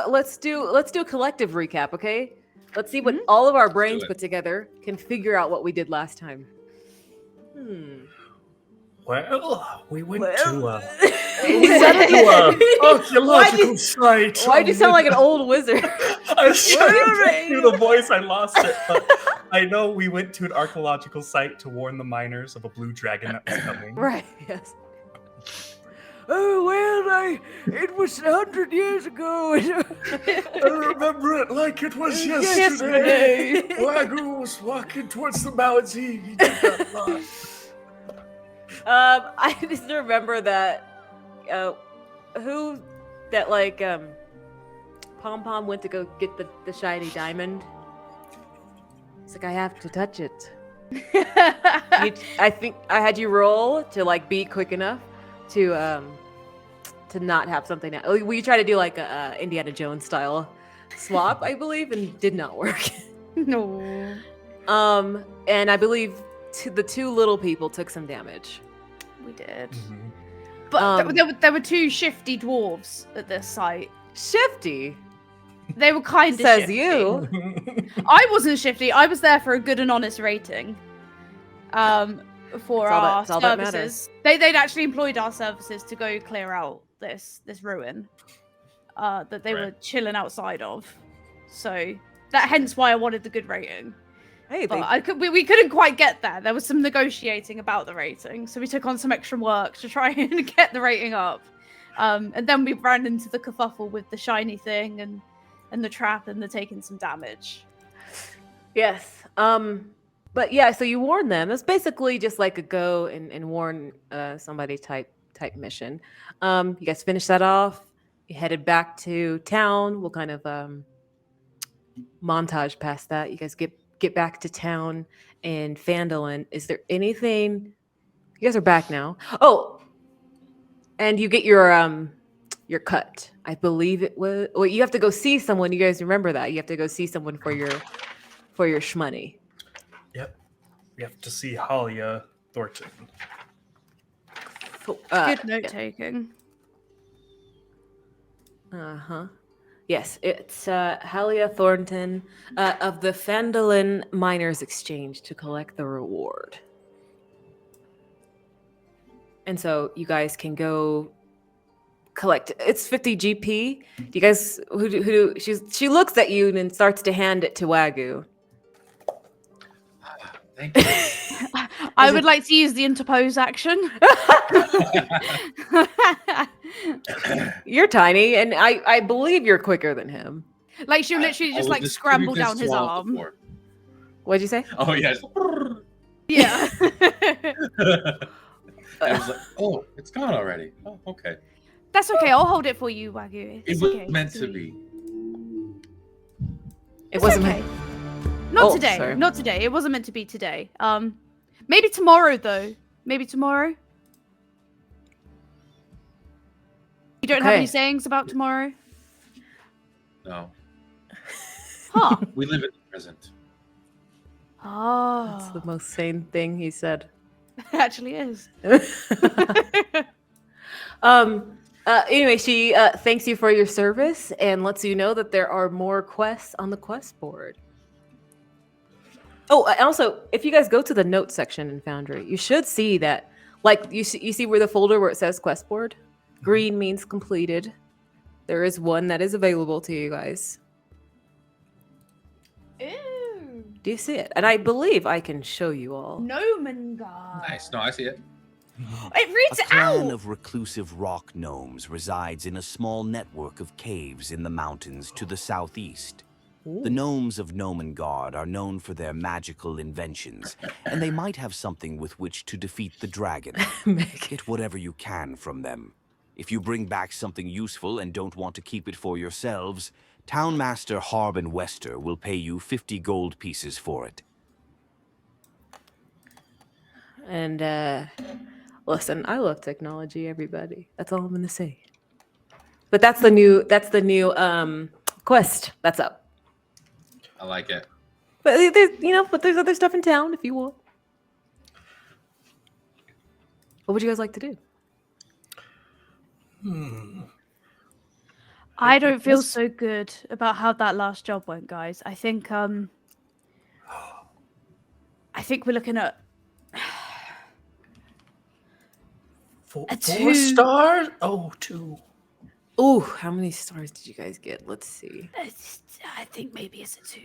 let's do a collective recap, okay? Let's see what all of our brains put together can figure out what we did last time. Well, we went to archaeological site. Why'd you sound like an old wizard? I was trying to do the voice. I lost it. But I know we went to an archaeological site to warn the miners of a blue dragon that was coming. Right, yes. Oh, well, it was 100 years ago. I remember it like it was yesterday. Wagyu was walking towards the mountains. He did that lot. I just remember that Pom Pom went to go get the shiny diamond. It's like, I have to touch it. I think I had you roll to be quick enough to not have something that we tried to do like a Indiana Jones style swap, I believe, and did not work. No. And I believe the two little people took some damage. We did. Mm-hmm. But there were two shifty dwarves at this site. Shifty? They were kind of Says shifty. you. I wasn't shifty. I was there for a good and honest rating. For our services. They'd actually employed our services to go clear out this ruin that they were chilling outside of. So hence why I wanted the good rating. Hey, but we couldn't quite get there. There was some negotiating about the rating, so we took on some extra work to try and get the rating up. And then we ran into the kerfuffle with the shiny thing and the trap and the taking some damage. Yes. But yeah, so you warn them. It's basically just like a go and warn somebody type mission. You guys finished that off. You headed back to town. We'll kind of montage past that. You guys get back to town and Phandalin. Is there anything? You guys are back now. Oh, and you get your cut. I believe it was. Well, you have to go see someone. You guys remember that? You have to go see someone for your shmoney. Yep. We have to see Halia Thornton. Good note taking. Yes, it's Halia Thornton of the Phandalin Miners Exchange to collect the reward. And so you guys can go collect. It's 50 GP. Do you guys who she looks at you and starts to hand it to Wagyu. Thank you. I would like to use the interpose action. You're tiny, and I believe you're quicker than him. Like she'll literally just scramble down his arm. Before. What'd you say? Oh yes. Yeah. I was like, oh, it's gone already. Oh, okay. That's okay. I'll hold it for you, Wagyu. It was meant to be. It wasn't okay. meant. Not today. Sorry. Not today. It wasn't meant to be today. Maybe tomorrow though. Maybe tomorrow. You don't have any sayings about tomorrow? No. Huh. We live in the present. Oh. That's the most sane thing he said. It actually is. Anyway, she thanks you for your service and lets you know that there are more quests on the quest board. Oh, also, if you guys go to the notes section in Foundry, you should see that, you see where the folder where it says quest board? Green means completed. There is one that is available to you guys. Ew. Do you see it? And I believe I can show you all. Gnomengar. Nice. No, I see it. It reads A clan out. of reclusive rock gnomes resides in a small network of caves in the mountains to the southeast. Ooh. The gnomes of Gnomengard are known for their magical inventions, and they might have something with which to defeat the dragon. Get whatever you can from them. If you bring back something useful and don't want to keep it for yourselves, Townmaster Harbin Wester will pay you 50 gold pieces for it. And listen, I love technology, everybody. That's all I'm gonna say. But that's the new quest that's up. I like it. But there's other stuff in town if you want. What would you guys like to do? I don't feel so good about how that last job went, guys. I think we're looking at Four a 2. stars? Oh, 2. Ooh, how many stars did you guys get? Let's see. I think maybe it's a 2.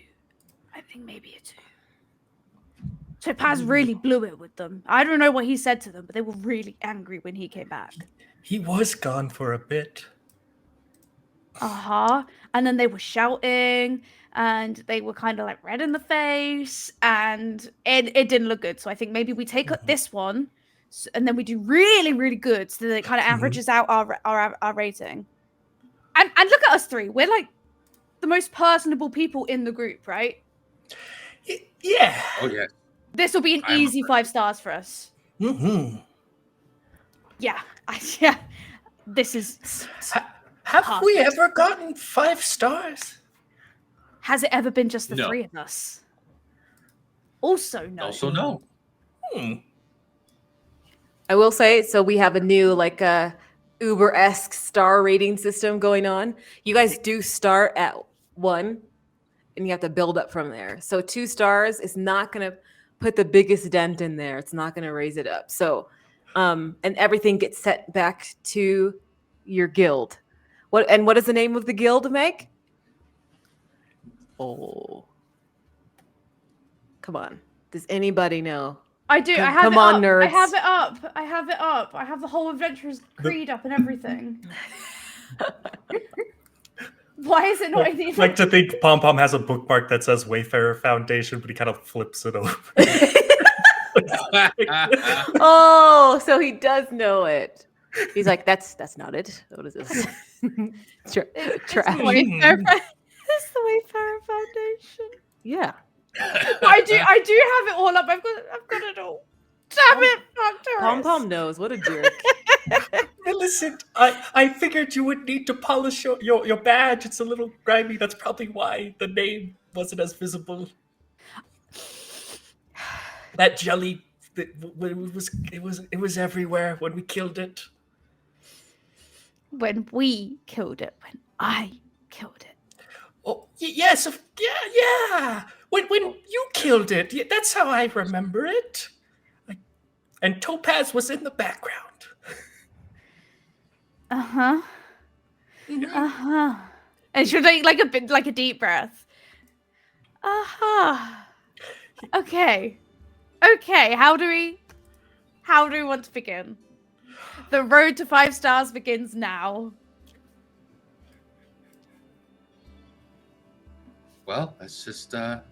So Paz really blew it with them. I don't know what he said to them, but they were really angry when he came back. He was gone for a bit. And then they were shouting, and they were kind of like red in the face, and it didn't look good. So I think maybe we take up this one, and then we do really, really good, so that it kind of averages out our rating. And look at us 3. We're like the most personable people in the group, right? Yeah. Oh yeah. This will be an easy 5 stars for us. Mm-hmm. Yeah. Yeah. This is. Have we ever gotten 5 stars? Has it ever been just the No. 3 of us? Also, no. Also, no. I will say, so we have a new like Uber-esque star rating system going on. You guys do start at 1, and you have to build up from there. So 2 stars is not going to put the biggest dent in there. It's not going to raise it up. So, and everything gets set back to your guild. What is the name of the guild, Meg? Oh, come on. Does anybody know? I do. I have Come it on, up. nerds. I have it up. I have the whole Adventurer's Creed up and everything. Why is it not in the Like to think Pom Pom has a bookmark that says Wayfarer Foundation, but he kind of flips it over. Oh, so he does know it. He's like, that's not it. What is this? It's Trash. the Wayfarer Foundation. Yeah. I do have it all up. I've got it all. Damn it, Arcturus. Pom Pom knows. What a jerk. Millicent, I figured you would need to polish your badge. It's a little grimy. That's probably why the name wasn't as visible. That jelly, it was everywhere when we killed it. When we killed it. When I killed it. Oh yes, yeah. When you killed it, yeah, that's how I remember it. And Topaz was in the background. And she'll take like a deep breath. Okay. How do we want to begin? The road to 5 stars begins now. Well, let's just head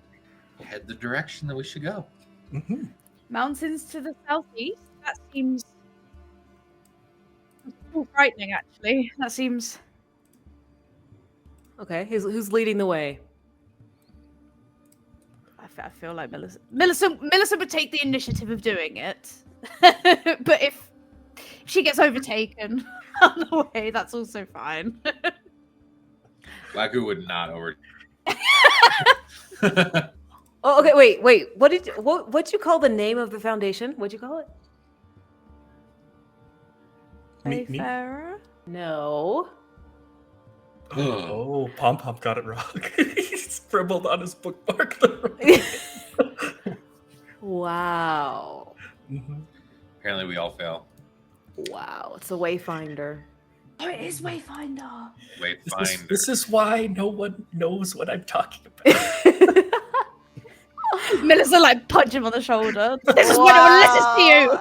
the direction that we should go. Mm-hmm. Mountains to the southeast. That seems frightening, actually. That seems. Okay, who's leading the way? I feel like Millicent would take the initiative of doing it, but if she gets overtaken on the way, that's also fine. Wagyu would not over. Oh, okay. Wait. What'd you call the name of the foundation? What'd you call it? Me? Wayfarer? No. Oh, Pom Pom got it wrong. He scribbled on his bookmark. Wow. Mm-hmm. Apparently, we all fail. Wow. It's a Wayfinder. Oh, it is Wayfinder. Wayfinder. This is why no one knows what I'm talking about. Melissa like punch him on the shoulder. This is why no one listens to you.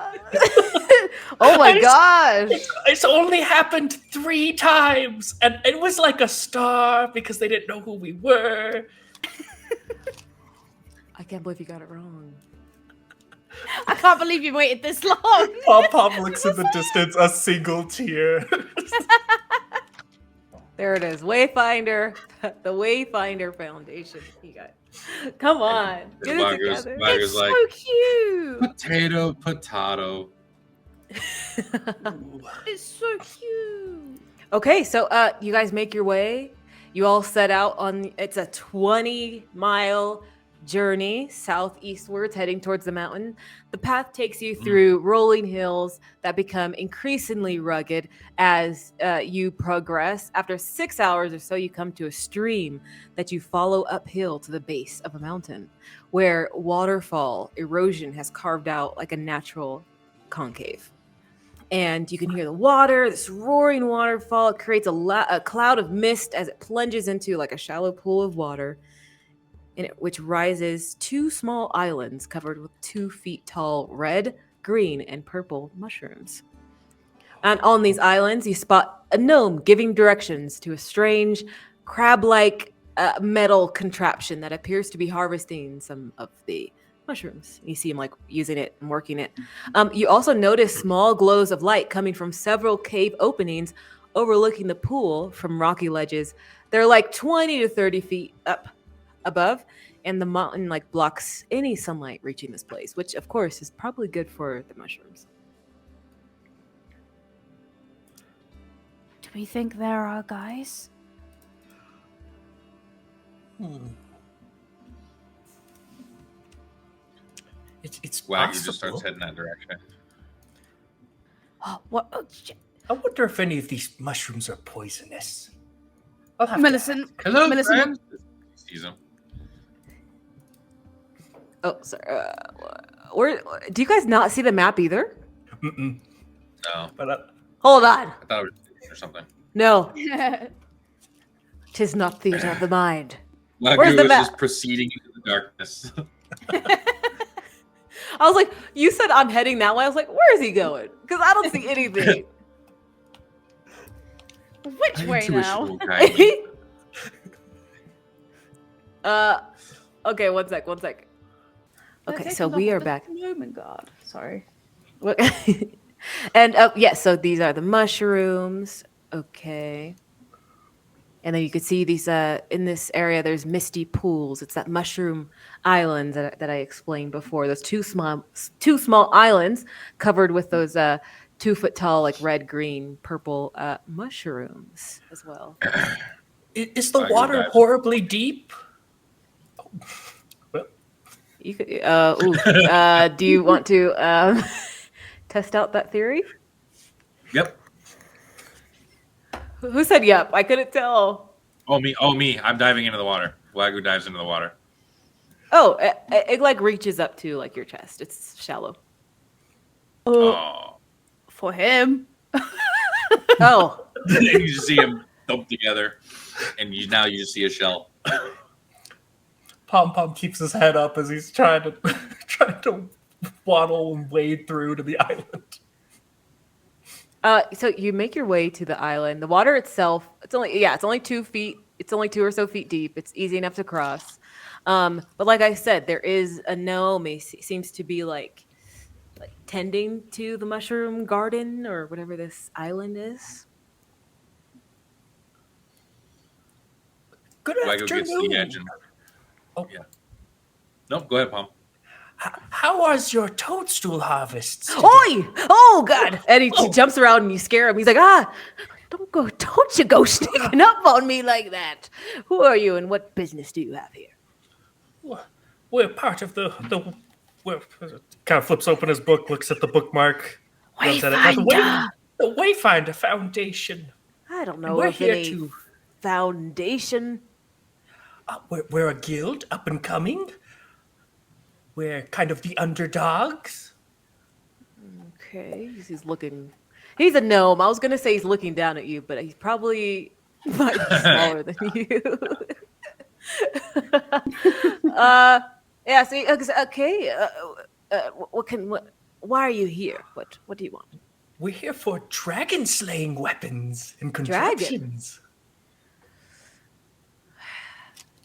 Oh my gosh. It's only happened 3 times, and it was like a star because they didn't know who we were. I can't believe you got it wrong. I can't believe you waited this long. Pom Pom looks in the distance, a single tear. There it is. Wayfinder. The Wayfinder Foundation. You got it. Come on. Get it together. Wagyu's It's like, so cute. potato. It's so cute. Okay, so you guys make your way. You all set out on it's a 20-mile journey southeastwards, heading towards the mountain. The path takes you through rolling hills that become increasingly rugged as you progress. After 6 hours or so, you come to a stream that you follow uphill to the base of a mountain, where waterfall erosion has carved out like a natural concave. And you can hear the water, this roaring waterfall. It creates a cloud of mist as it plunges into like a shallow pool of water, which rises 2 small islands covered with 2 feet tall red, green, and purple mushrooms. And on these islands, you spot a gnome giving directions to a strange, crab-like metal contraption that appears to be harvesting some of the mushrooms. You see him like using it and working it. You also notice small glows of light coming from several cave openings overlooking the pool from rocky ledges. They're like 20 to 30 feet up above, and the mountain like blocks any sunlight reaching this place, which of course is probably good for the mushrooms. Do we think there are guys? It's Wagyu possible. just starts heading that direction. Oh, what? Oh, shit. I wonder if any of these mushrooms are poisonous. I'll have Millicent, Hello, Millicent, friend. Sees him. Oh, sorry. Where do you guys not see the map either? To... Mm-mm. No, But Hold on. I thought it was or something. No, 'tis not theater of the mind. Where's Wagyu the was map? just proceeding into the darkness. I was like, you said I'm heading that way. I was like, where is he going? Because I don't see anything. which way now? Intuition will guide me. Okay, one sec. Okay, so we are back. God, sorry. And yes, so these are the mushrooms. Okay. And then you could see these in this area there's misty pools. It's that mushroom island that I explained before. Those two small islands covered with those 2 foot tall like red, green, purple mushrooms as well. is the Wagyu water dives. horribly deep? Well, You could do you want to test out that theory? Yep. Who said yep? I couldn't tell. Oh me. I'm diving into the water. Wagyu dives into the water. Oh, it like reaches up to like your chest. It's shallow. Oh. For him. Oh, And you just see him thump together, and now you just see a shell. Pom Pom keeps his head up as he's trying to waddle and wade through to the island. so you make your way to the island. The water itself, it's only 2 feet. It's only 2 or so feet deep. It's easy enough to cross. But like I said, there is a gnome. He seems to be like tending to the mushroom garden or whatever this island is. Good Wagyu gets to the edge afternoon. and Oh. yeah. Nope. Go ahead, Pom. How was your toadstool harvest? today? Oi! Oh God! And he jumps around and you scare him. He's like, don't you go sneaking up on me like that. Who are you and what business do you have here? We're part of the kind of flips open his book, looks at the bookmark. looks at it. Wayfinder. The Wayfinder Foundation. I don't know We're if here any to. foundation. We're a guild up and coming. We're kind of the underdogs. Okay, he's looking. He's a gnome. I was gonna say he's looking down at you, but he's probably much smaller than you. Yeah. See. Okay. Why are you here? What do you want? We're here for dragon slaying weapons and Dragon? contraptions.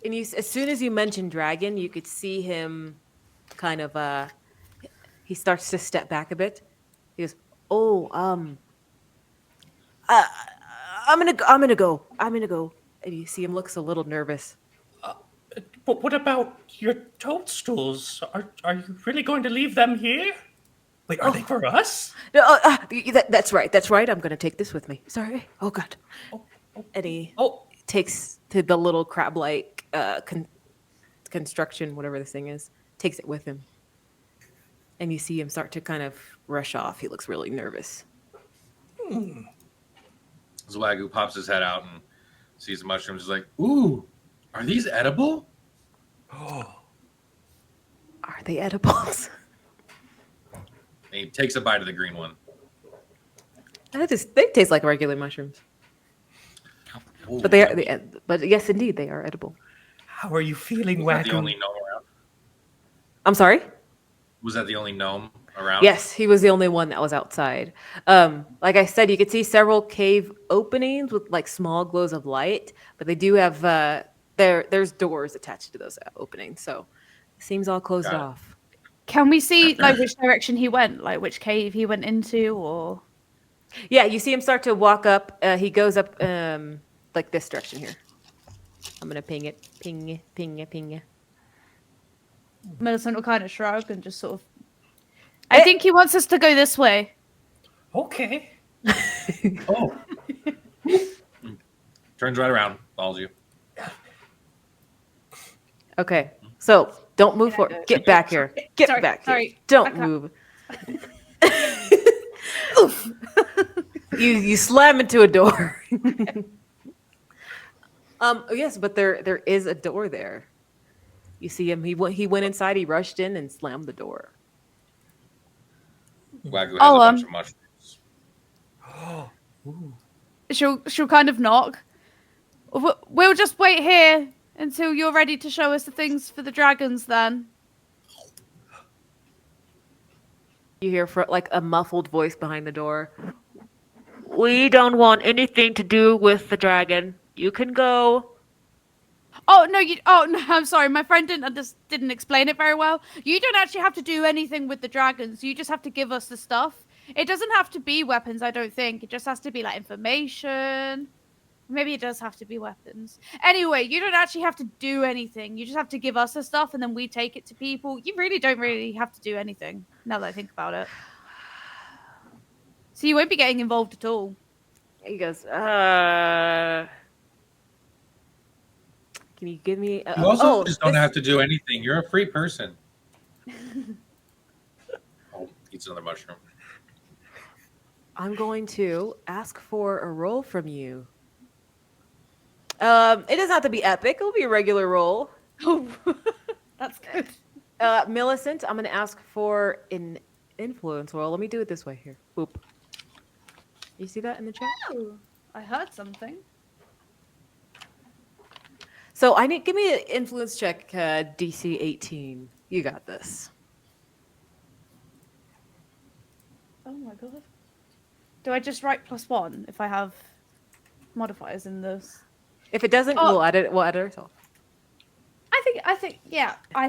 And as soon as you mention dragon, you could see him kind of he starts to step back a bit. He goes, "Oh, I'm gonna go. And you see him looks a little nervous. But what about your toadstools? Are you really going to leave them here? Wait, are they for us? No, that's right. That's right. I'm gonna take this with me. Sorry. Oh God. And he Oh, takes to the little crab-like construction, whatever this thing is, takes it with him. And you see him start to kind of rush off. He looks really nervous. Zwagoo pops his head out and sees the mushrooms. He's like, "Ooh, are these edible?" Oh, Are they edibles? And he takes a bite of the green one. They taste like regular mushrooms. Ooh, But but yes, indeed, they are edible. how are you feeling, was that the only Wagyu? gnome around? I'm sorry? Was that the only gnome around? Yes, he was the only one that was outside. Like I said, you could see several cave openings with like small glows of light, but they do have there's doors attached to those openings, so it seems all closed Got it. off. Can we see like which direction he went, like which cave he went into, or? Yeah, you see him start to walk up. He goes up like this direction here. I'm gonna ping it. Ping it. Millicent will kind of shrug and just sort of. I think he wants us to go this way. Okay. Oh. Turns right around, follows you. Okay, so don't move forward. Get back here. Get Sorry, back sorry. here. Don't I can't. move. Oof. You slam into a door. Yes, but there is a door there. You see him. He went inside. He rushed in and slammed the door. Wagyu has Oh, a bunch of mushrooms. Oh, ooh. She'll kind of knock. We'll just wait here until you're ready to show us the things for the dragons. Then You hear like a muffled voice behind the door. We don't want anything to do with the dragon. You can go. Oh no! I'm sorry. My friend didn't explain it very well. You don't actually have to do anything with the dragons. You just have to give us the stuff. It doesn't have to be weapons. I don't think it just has to be like information. Maybe it does have to be weapons. Anyway, you don't actually have to do anything. You just have to give us the stuff, and then we take it to people. You don't really have to do anything. Now that I think about it, so you won't be getting involved at all. He goes, can you give me? You also just don't this- have to do anything. You're a free person. Oh, eats another mushroom. I'm going to ask for a roll from you. It doesn't have to be epic. It'll be a regular roll. Oh, that's good. Millicent, I'm going to ask for an influence roll. Let me do it this way here. Boop. You see that in the chat? Oh, I heard something. So give me an influence check, DC 18. You got this. Oh my god. Do I just write +1 if I have modifiers in this? If it doesn't, Oh. we'll add it ourselves. I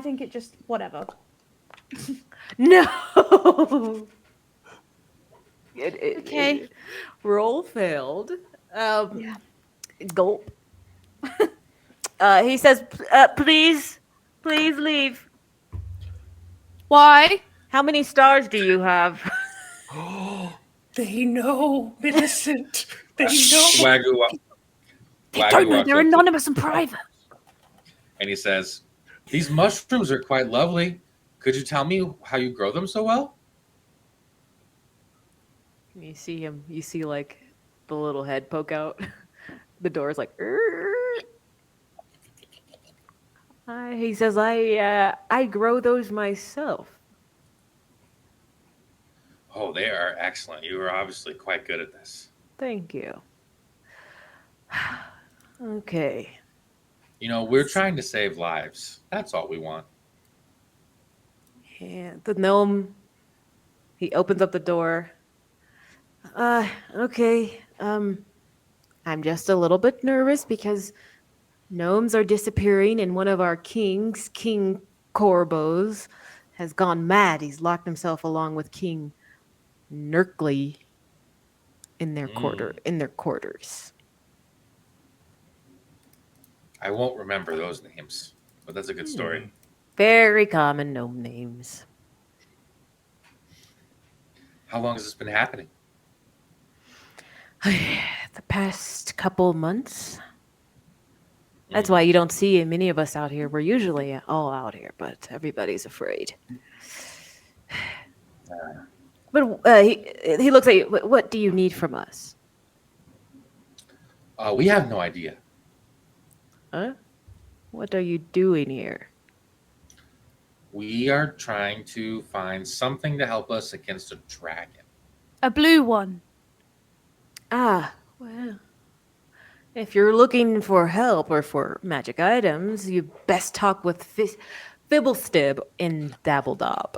think it just whatever. No. Okay. Roll failed. Yeah. Gulp. He says, please leave. Why? How many stars do you have? Oh, they know, Millicent. They know. Wagyu They don't know. walks They're up to- anonymous and private. And he says, "These mushrooms are quite lovely. Could you tell me how you grow them so well?" You see him. You see like the little head poke out. The door's like. He says, I grow those myself. Oh, they are excellent. You are obviously quite good at this. Thank you. Okay. You know, we're trying to save lives. That's all we want. And the gnome, he opens up the door. Okay. I'm just a little bit nervous because gnomes are disappearing, and one of our kings, King Corbos, has gone mad. He's locked himself along with King Nerkly in their quarters. I won't remember those names, but that's a good story. Very common gnome names. How long has this been happening? The past couple months. That's why you don't see many of us out here. We're usually all out here, but everybody's afraid. But he looks at you. What do you need from us? We have no idea. Huh? What are you doing here? We are trying to find something to help us against a dragon. A blue one. Ah, well. If you're looking for help or for magic items, you best talk with Fibblestib in Dabbledob.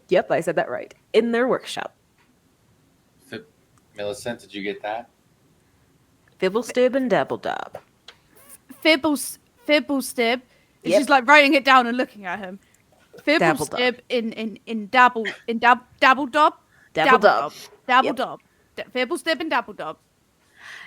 Yep, I said that right. In their workshop. Millicent, did you get that? Fibblestib and Dabbledob. Fibblestib. Yep. She's like writing it down and looking at him. Fibblestib in Dabbledob. Dabbledob. Dabbledob. Fibblestib and Dabbledob.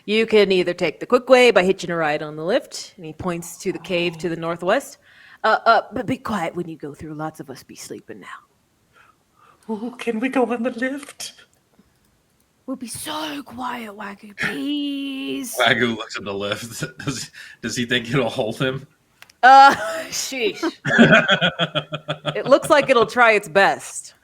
You can either take the quick way by hitching a ride on the lift, and he points to the cave to the northwest. But be quiet when you go through. Lots of us be sleeping now. Ooh, can we go on the lift? We'll be so quiet, Wagyu, please. Wagyu looks at the lift. Does he think it'll hold him? Sheesh. It looks like it'll try its best.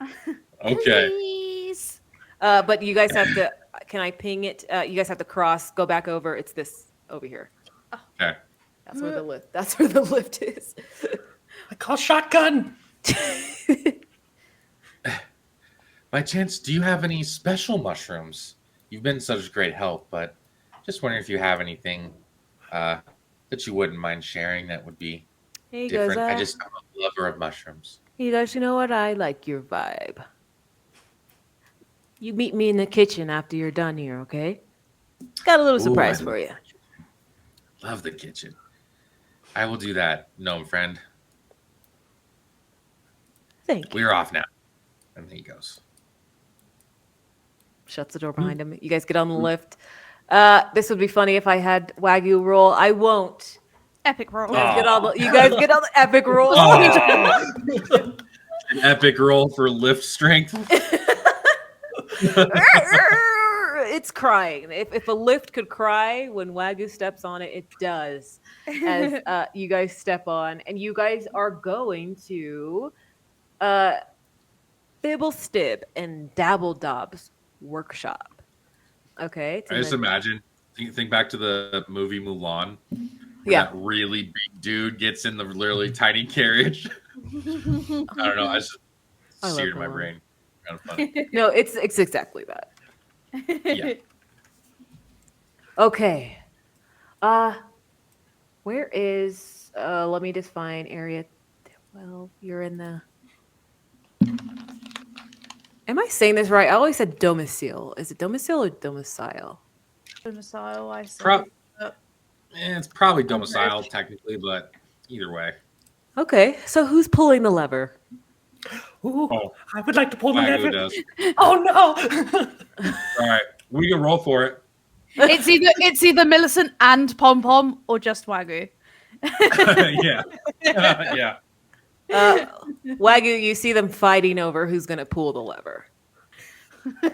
Okay. Please. But you guys have to. Can I ping it? You guys have to cross. Go back over. It's this over here. Okay. That's where the lift. That's where the lift is. I call shotgun. By chance, do you have any special mushrooms? You've been such great help, but just wondering if you have anything that you wouldn't mind sharing that would be Hey different. guys, I'm a lover of mushrooms. you guys, you know what? I like your vibe. You meet me in the kitchen after you're done here, okay? Got a little surprise for you. Love the kitchen. I will do that, gnome friend. Thank you. We're off now. And then he goes. Shuts the door behind him. You guys get on the lift. This would be funny if I had Wagyu roll. I won't. Epic roll. You guys get all the epic rolls. An epic roll for lift strength. It's crying. If a lift could cry when Wagyu steps on it, it does. As you guys step on, and you guys are going to Fibblestib and Dabbledob's workshop. Okay. I just imagine. Think back to the movie Mulan. Yeah. That really big dude gets in the really tiny carriage. I don't know. I just seared in my Mulan. brain. Kind of funny. No, it's exactly that. Yeah. Okay. Where is let me just find area 12. You're in the Am I saying this right? I always said domicile. Is it domicile or domicile? Domicile, I say. It's probably domicile technically, but either way. Okay, so who's pulling the lever? Ooh, Oh. I would like to pull the Wagyu lever. does. Oh no! All right, we can roll for it. It's either Millicent and Pom Pom or just Wagyu. Yeah. Yeah. Wagyu, you see them fighting over who's going to pull the lever.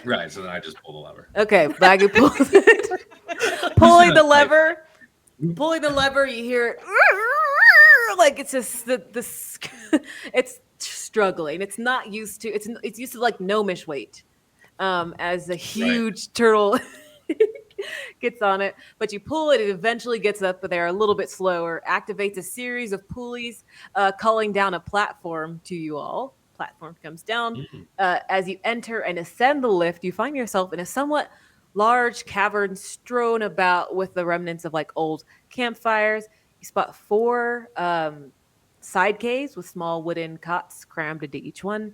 Right. So then I just pull the lever. Okay, Wagyu pulls it. Pulling the lever. Pulling the lever, you hear it. Like it's just this. It's struggling. It's not used to. It's used to like gnomish weight. As a huge turtle gets on it, but you pull it, it eventually gets up there a little bit slower, activates a series of pulleys, calling down a platform to you all. Platform comes down. As you enter and ascend the lift, you find yourself in a somewhat large cavern strewn about with the remnants of like old campfires. You spot 4 side caves with small wooden cots crammed into each one.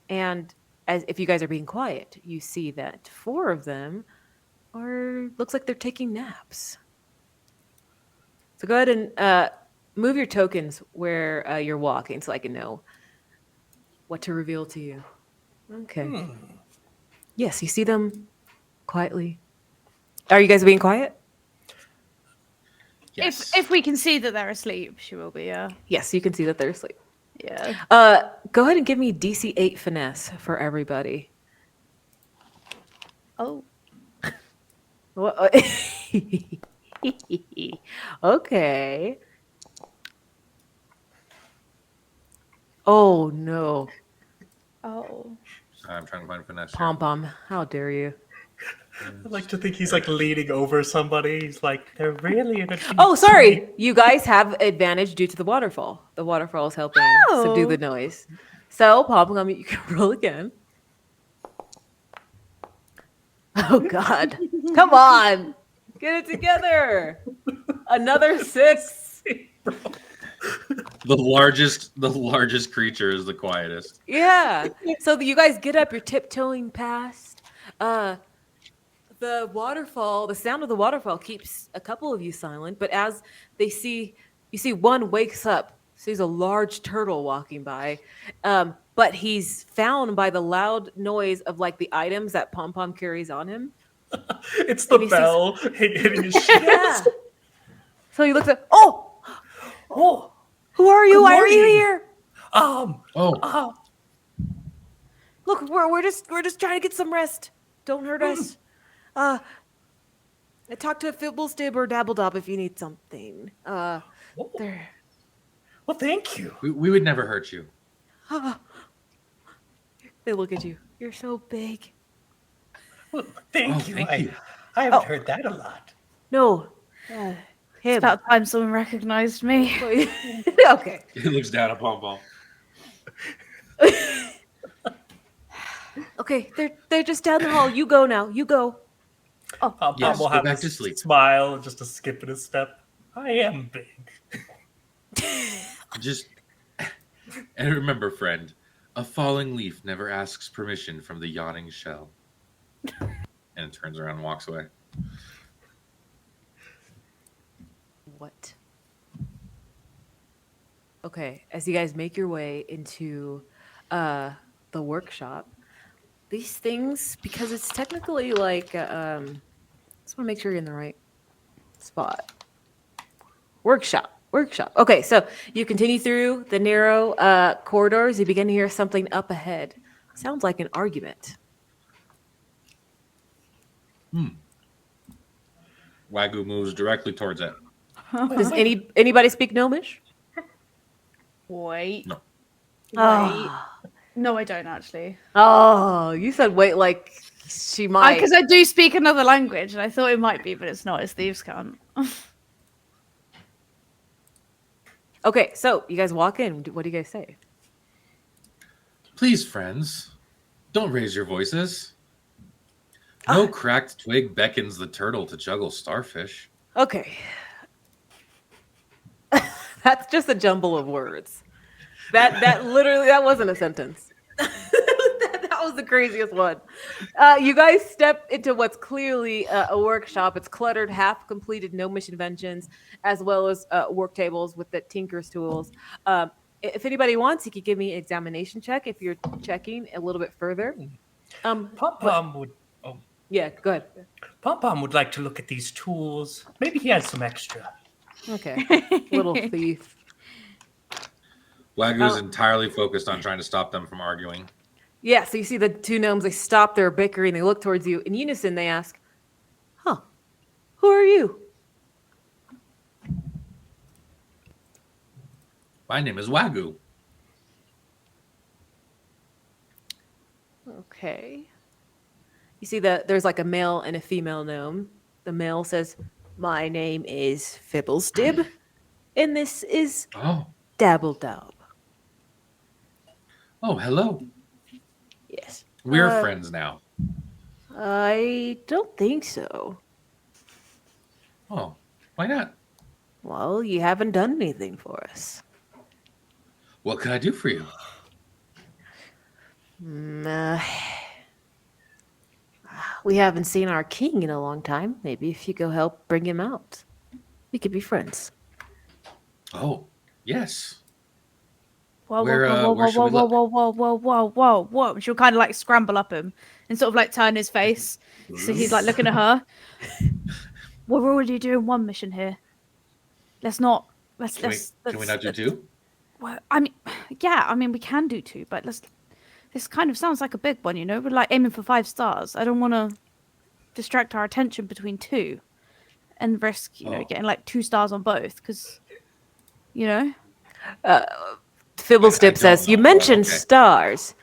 And as if you guys are being quiet, you see that 4 of them looks like they're taking naps. So go ahead and move your tokens where you're walking so I can know what to reveal to you. Okay. Yes, you see them quietly. Are you guys being quiet? Yes. If we can see that they're asleep, she will be. Yes, you can see that they're asleep. Yeah. Go ahead and give me DC 8 finesse for everybody. Oh. What? Okay. Oh no, Oh. Sorry, I'm trying to find finesse here. Pom Pom, how dare you? I like to think he's like leaning over somebody. He's like, they're really in a deep Oh, sorry. sleep. You guys have advantage due to the waterfall. The waterfall is helping subdue the Oh. noise. So, Pom Pom, you can roll again. Oh God! Come on, get it together. Another 6. The largest creature is the quietest. Yeah. So you guys get up. You're tiptoeing past. The waterfall. The sound of the waterfall keeps a couple of you silent. But as you see one wakes up, sees a large turtle walking by. But he's found by the loud noise of like the items that Pom Pom carries on him. It's the And he sees- bell hitting his shit. Yeah. So he looks at. Oh, Oh, who are you? Good Why are you morning. here? Oh, Look, we're just trying to get some rest. Don't hurt us. I talk to a Fibblestib or Dabbledob if you need something. There. well, thank you. we would never hurt you. They look at you. You're so big. Well, thank Oh, you. thank you. I haven't heard that a lot. No, It's him. about time someone recognized me. Okay. He looks down at Pom Pom. Okay, they're just down the hall. You go now. You go. Pom Yes, will go have back a to sleep. smile, just a skip in his step. I am big. Just and remember, friend, a falling leaf never asks permission from the yawning shell. And turns around and walks away. What? Okay, as you guys make your way into the workshop, these things, because it's technically like just want to make sure you're in the right spot. Workshop. Okay, so you continue through the narrow corridors. You begin to hear something up ahead. Sounds like an argument. Wagyu moves directly towards it. Does anybody speak Gnomish? Wait. No. Wait. Ah. No, I don't actually. Oh, you said wait, like she might. Because I do speak another language, and I thought it might be, but it's not. It's thieves' can't. Okay, so you guys walk in. What do you guys say? Please, friends, don't raise your voices. No cracked twig beckons the turtle to juggle starfish. Okay. That's just a jumble of words. That literally that wasn't a sentence. that was the craziest one. You guys step into what's clearly a workshop. It's cluttered, half completed gnomish inventions, as well as work tables with the tinker's tools. If anybody wants, you could give me an examination check if you're checking a little bit further. Pom Pom would. Oh, Yeah, good. Pom Pom would like to look at these tools. Maybe he has some extra. Okay, little thief. Wagyu is entirely focused on trying to stop them from arguing. Yeah, so you see the two gnomes, they stop their bickering, they look towards you. In unison, they ask, huh, who are you? My name is Wagyu. Okay. You see there's like a male and a female gnome. The male says, my name is Fibblestib, and this is Oh, Dabbledob. oh, hello. Yes. We're friends now. I don't think so. Oh, why not? Well, you haven't done anything for us. What can I do for you? We haven't seen our king in a long time. Maybe if you go help bring him out, we could be friends. Oh, yes. Whoa, Where, whoa, where should whoa, we whoa, look? whoa, whoa, whoa, whoa, whoa, whoa. She'll kind of like scramble up him and sort of like turn his face. So he's like looking at her. We're already doing one mission here. Let's not. Can we not do two? Well, I mean, yeah, I mean we can do two, but this kind of sounds like a big one, you know? We're like aiming for 5 stars. I don't want to distract our attention between two. and risk, Oh. getting like 2 stars on both because, you know, Fibblestip don't says, "You know. mentioned Okay. stars,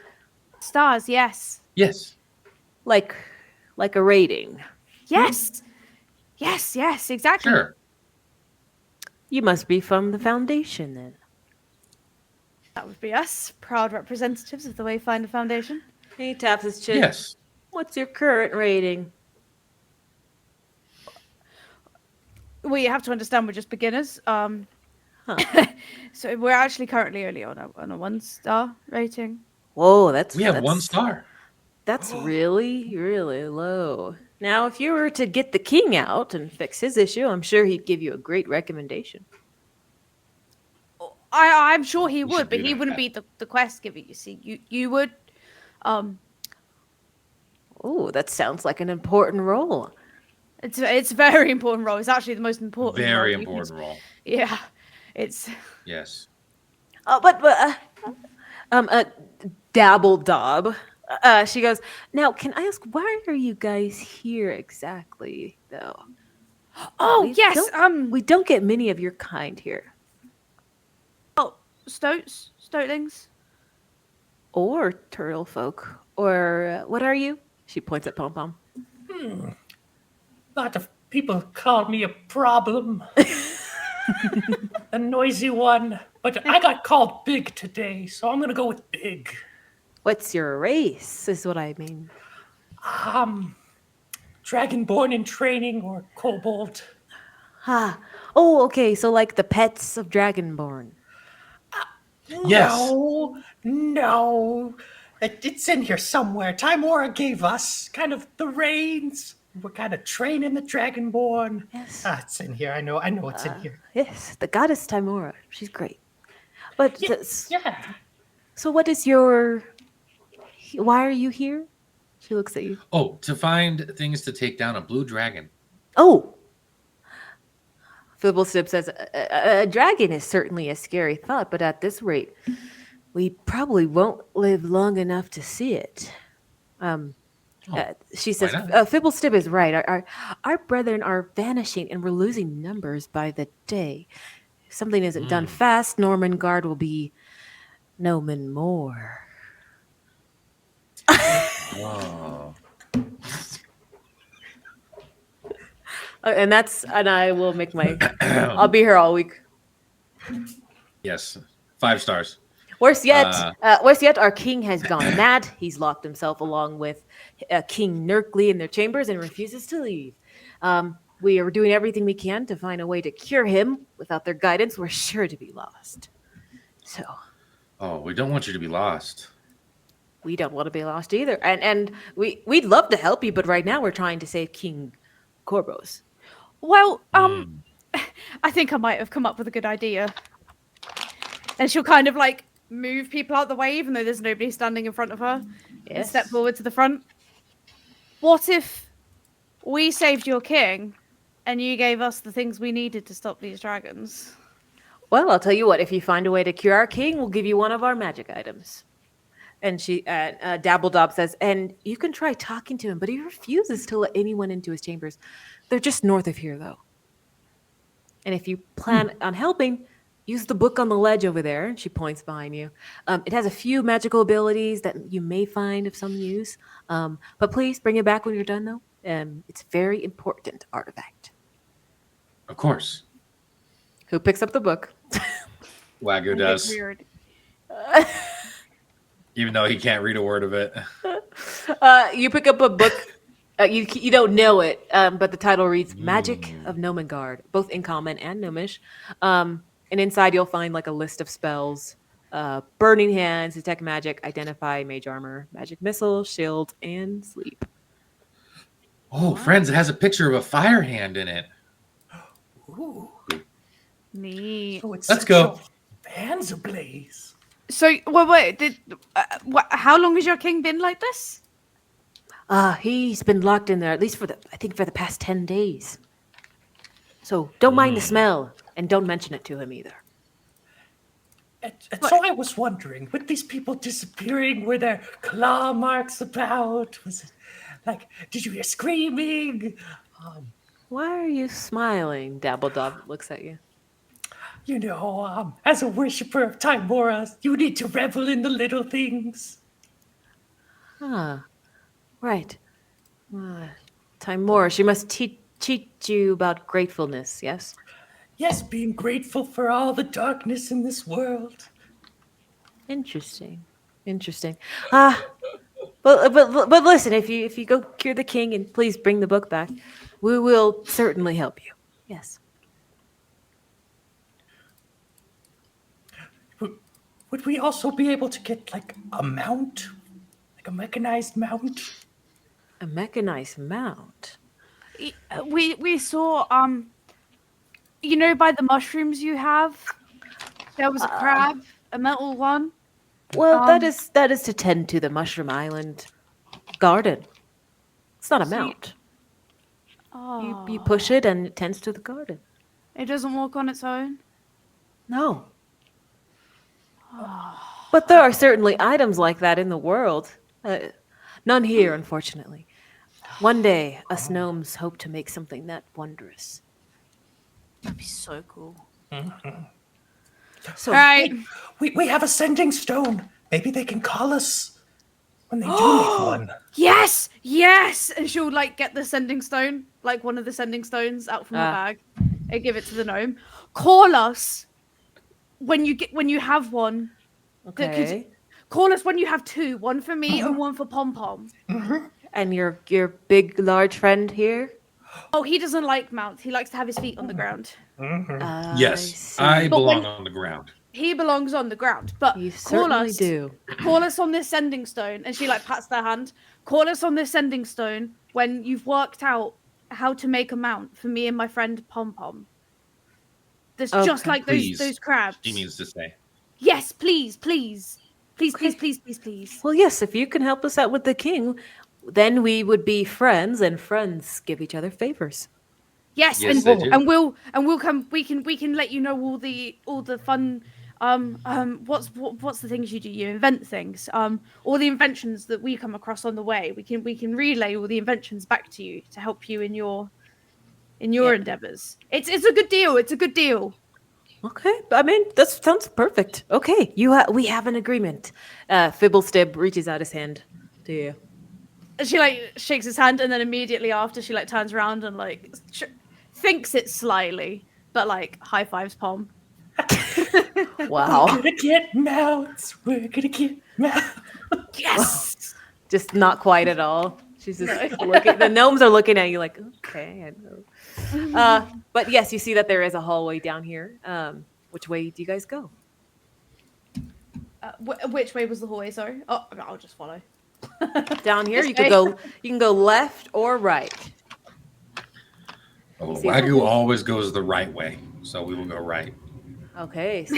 stars. Yes, Yes. like a rating. yes, yes, exactly. Sure. You must be from the Foundation, then." That would be us, proud representatives of the Wayfinder Foundation. He taps his chin. Yes. What's your current rating? We have to understand we're just beginners. Huh. So we're actually currently only on a 1-star rating. Whoa, that's We have 1 star. That's really, really low. Now, if you were to get the king out and fix his issue, I'm sure he'd give you a great recommendation. I'm sure he We would, should but do he that. wouldn't be the quest giver. You see, you would. Oh, that sounds like an important role. It's a very important role. It's actually the most important. Very role you could- important role. Yeah, it's. Yes. But Dabble Dob. She goes, "Now, can I ask, why are you guys here exactly, though? Oh We yes. don't- we don't get many of your kind here, Stoatlings. or turtle folk, or what are you?" She points at Pom Pom. A lot of people call me a problem. A noisy one. But I got called Big today, so I'm gonna go with Big. What's your race? Is what I mean. Dragonborn in training or kobold. Oh, okay. So like the pets of Dragonborn. Yes. No. It's in here somewhere. Timora gave us kind of the reins. We're kind of training the Dragonborn. Yes. It's in here. I know it's in here. Yes, the goddess Timora. She's great. But Yeah. so what is your? Why are you here? She looks at you. Oh, to find things to take down a blue dragon. Oh. Fibblestip says, a dragon is certainly a scary thought, but at this rate, we probably won't live long enough to see it. She says, not? Fibblestip is right. Our brethren are vanishing, and we're losing numbers by the day. If something isn't done fast, Norman Guard will be Noman more. Oh. And I will make my. I'll be here all week. Yes. 5 stars. Worse yet, our king has gone mad. He's locked himself along with King Nerkly in their chambers and refuses to leave. We are doing everything we can to find a way to cure him. Without their guidance, we're sure to be lost. So. Oh, we don't want you to be lost. We don't want to be lost either. And we'd love to help you, but right now we're trying to save King Corvos. Well, I think I might have come up with a good idea. And she'll kind of like move people out the way, even though there's nobody standing in front of her. And Yes. step forward to the front. What if we saved your king and you gave us the things we needed to stop these dragons? Well, I'll tell you what. If you find a way to cure our king, we'll give you one of our magic items. And she, Dabbledob says, and you can try talking to him, but he refuses to let anyone into his chambers. They're just north of here, though. And if you plan on helping, use the book on the ledge over there. And she points behind you. It has a few magical abilities that you may find of some use. But please bring it back when you're done, though. It's a very important artifact. Of course. Who picks up the book? Wagyu does. Weird. Even though he can't read a word of it. You pick up a book. You don't know it, but the title reads "Magic of Nomengard," both in common and gnomish. And inside you'll find like a list of spells: Burning Hands, Detect Magic, Identify Mage Armor, Magic Missile, Shield, and Sleep. Oh, friends, it has a picture of a fire hand in it. Ooh. Neat. So it's Let's set go. your fans ablaze. So, wait. How long has your king been like this? He's been locked in there at least for the past 10 days. So don't mind the smell, and don't mention it to him either. And so I was wondering, with these people disappearing, were there claw marks about? Was it like, did you hear screaming? Why are you smiling? Dabbledob looks at you. You know, as a worshiper of Timora, you need to revel in the little things. Ah, right. Timora, she must teach you about gratefulness, yes? Yes, being grateful for all the darkness in this world. Interesting. Interesting. But listen, if you go cure the king and please bring the book back, we will certainly help you. Yes. Would we also be able to get like a mount? Like a mechanized mount? A mechanized mount. We saw you know, by the mushrooms you have, there was a crab, a metal one. Well, that is to tend to the Mushroom Island garden. It's not a mount. You push it and it tends to the garden. It doesn't walk on its own. No. But there are certainly items like that in the world. None here, unfortunately. One day, us gnomes hope to make something that wondrous. That'd be so cool. So, All right. We have a sending stone. Maybe they can call us when they do make one. Yes, yes. And she'll like get the sending stone, like one of the sending stones out from her bag, and give it to the gnome. Call us when you have one. okay. Call us when you have two. One for me and one for Pom Pom. And your big, large friend here? Oh, he doesn't like mounts. He likes to have his feet on the ground. Yes, I I But belong when- on the ground. He belongs on the ground. But You call certainly us. do. Call us on this sending stone. And she like pats their hand. Call us on this sending stone when you've worked out how to make a mount for me and my friend Pom Pom. There's just Okay. like Please. those crabs. She means to say. Yes, please, please. Please, Okay. please. Well, yes, if you can help us out with the king, then we would be friends, and friends give each other favors. Yes, Yes, they do. and we'll come. We can let you know all the fun. What's the things you do? You invent things. All the inventions that we come across on the way. We can relay all the inventions back to you to help you in your endeavors. It's a good deal. It's a good deal. Okay, I mean that sounds perfect. Okay, we have an agreement. Fibblestib reaches out his hand to you. She like shakes his hand, and then immediately after, she like turns around and like thinks it slyly, but like high fives Pom. Wow, We're gonna get mounts. We're gonna get mounts. Yes. just not quite at all. She's just looking. The gnomes are looking at you like, okay, I know. But yes, you see that there is a hallway down here. Which way do you guys go? Which way was the hallway? Sorry. Oh, I'll just follow. Down here, This you could way. go. You can go left or right. Oh, See, Wagyu always goes the right way, so we will go right. Okay, so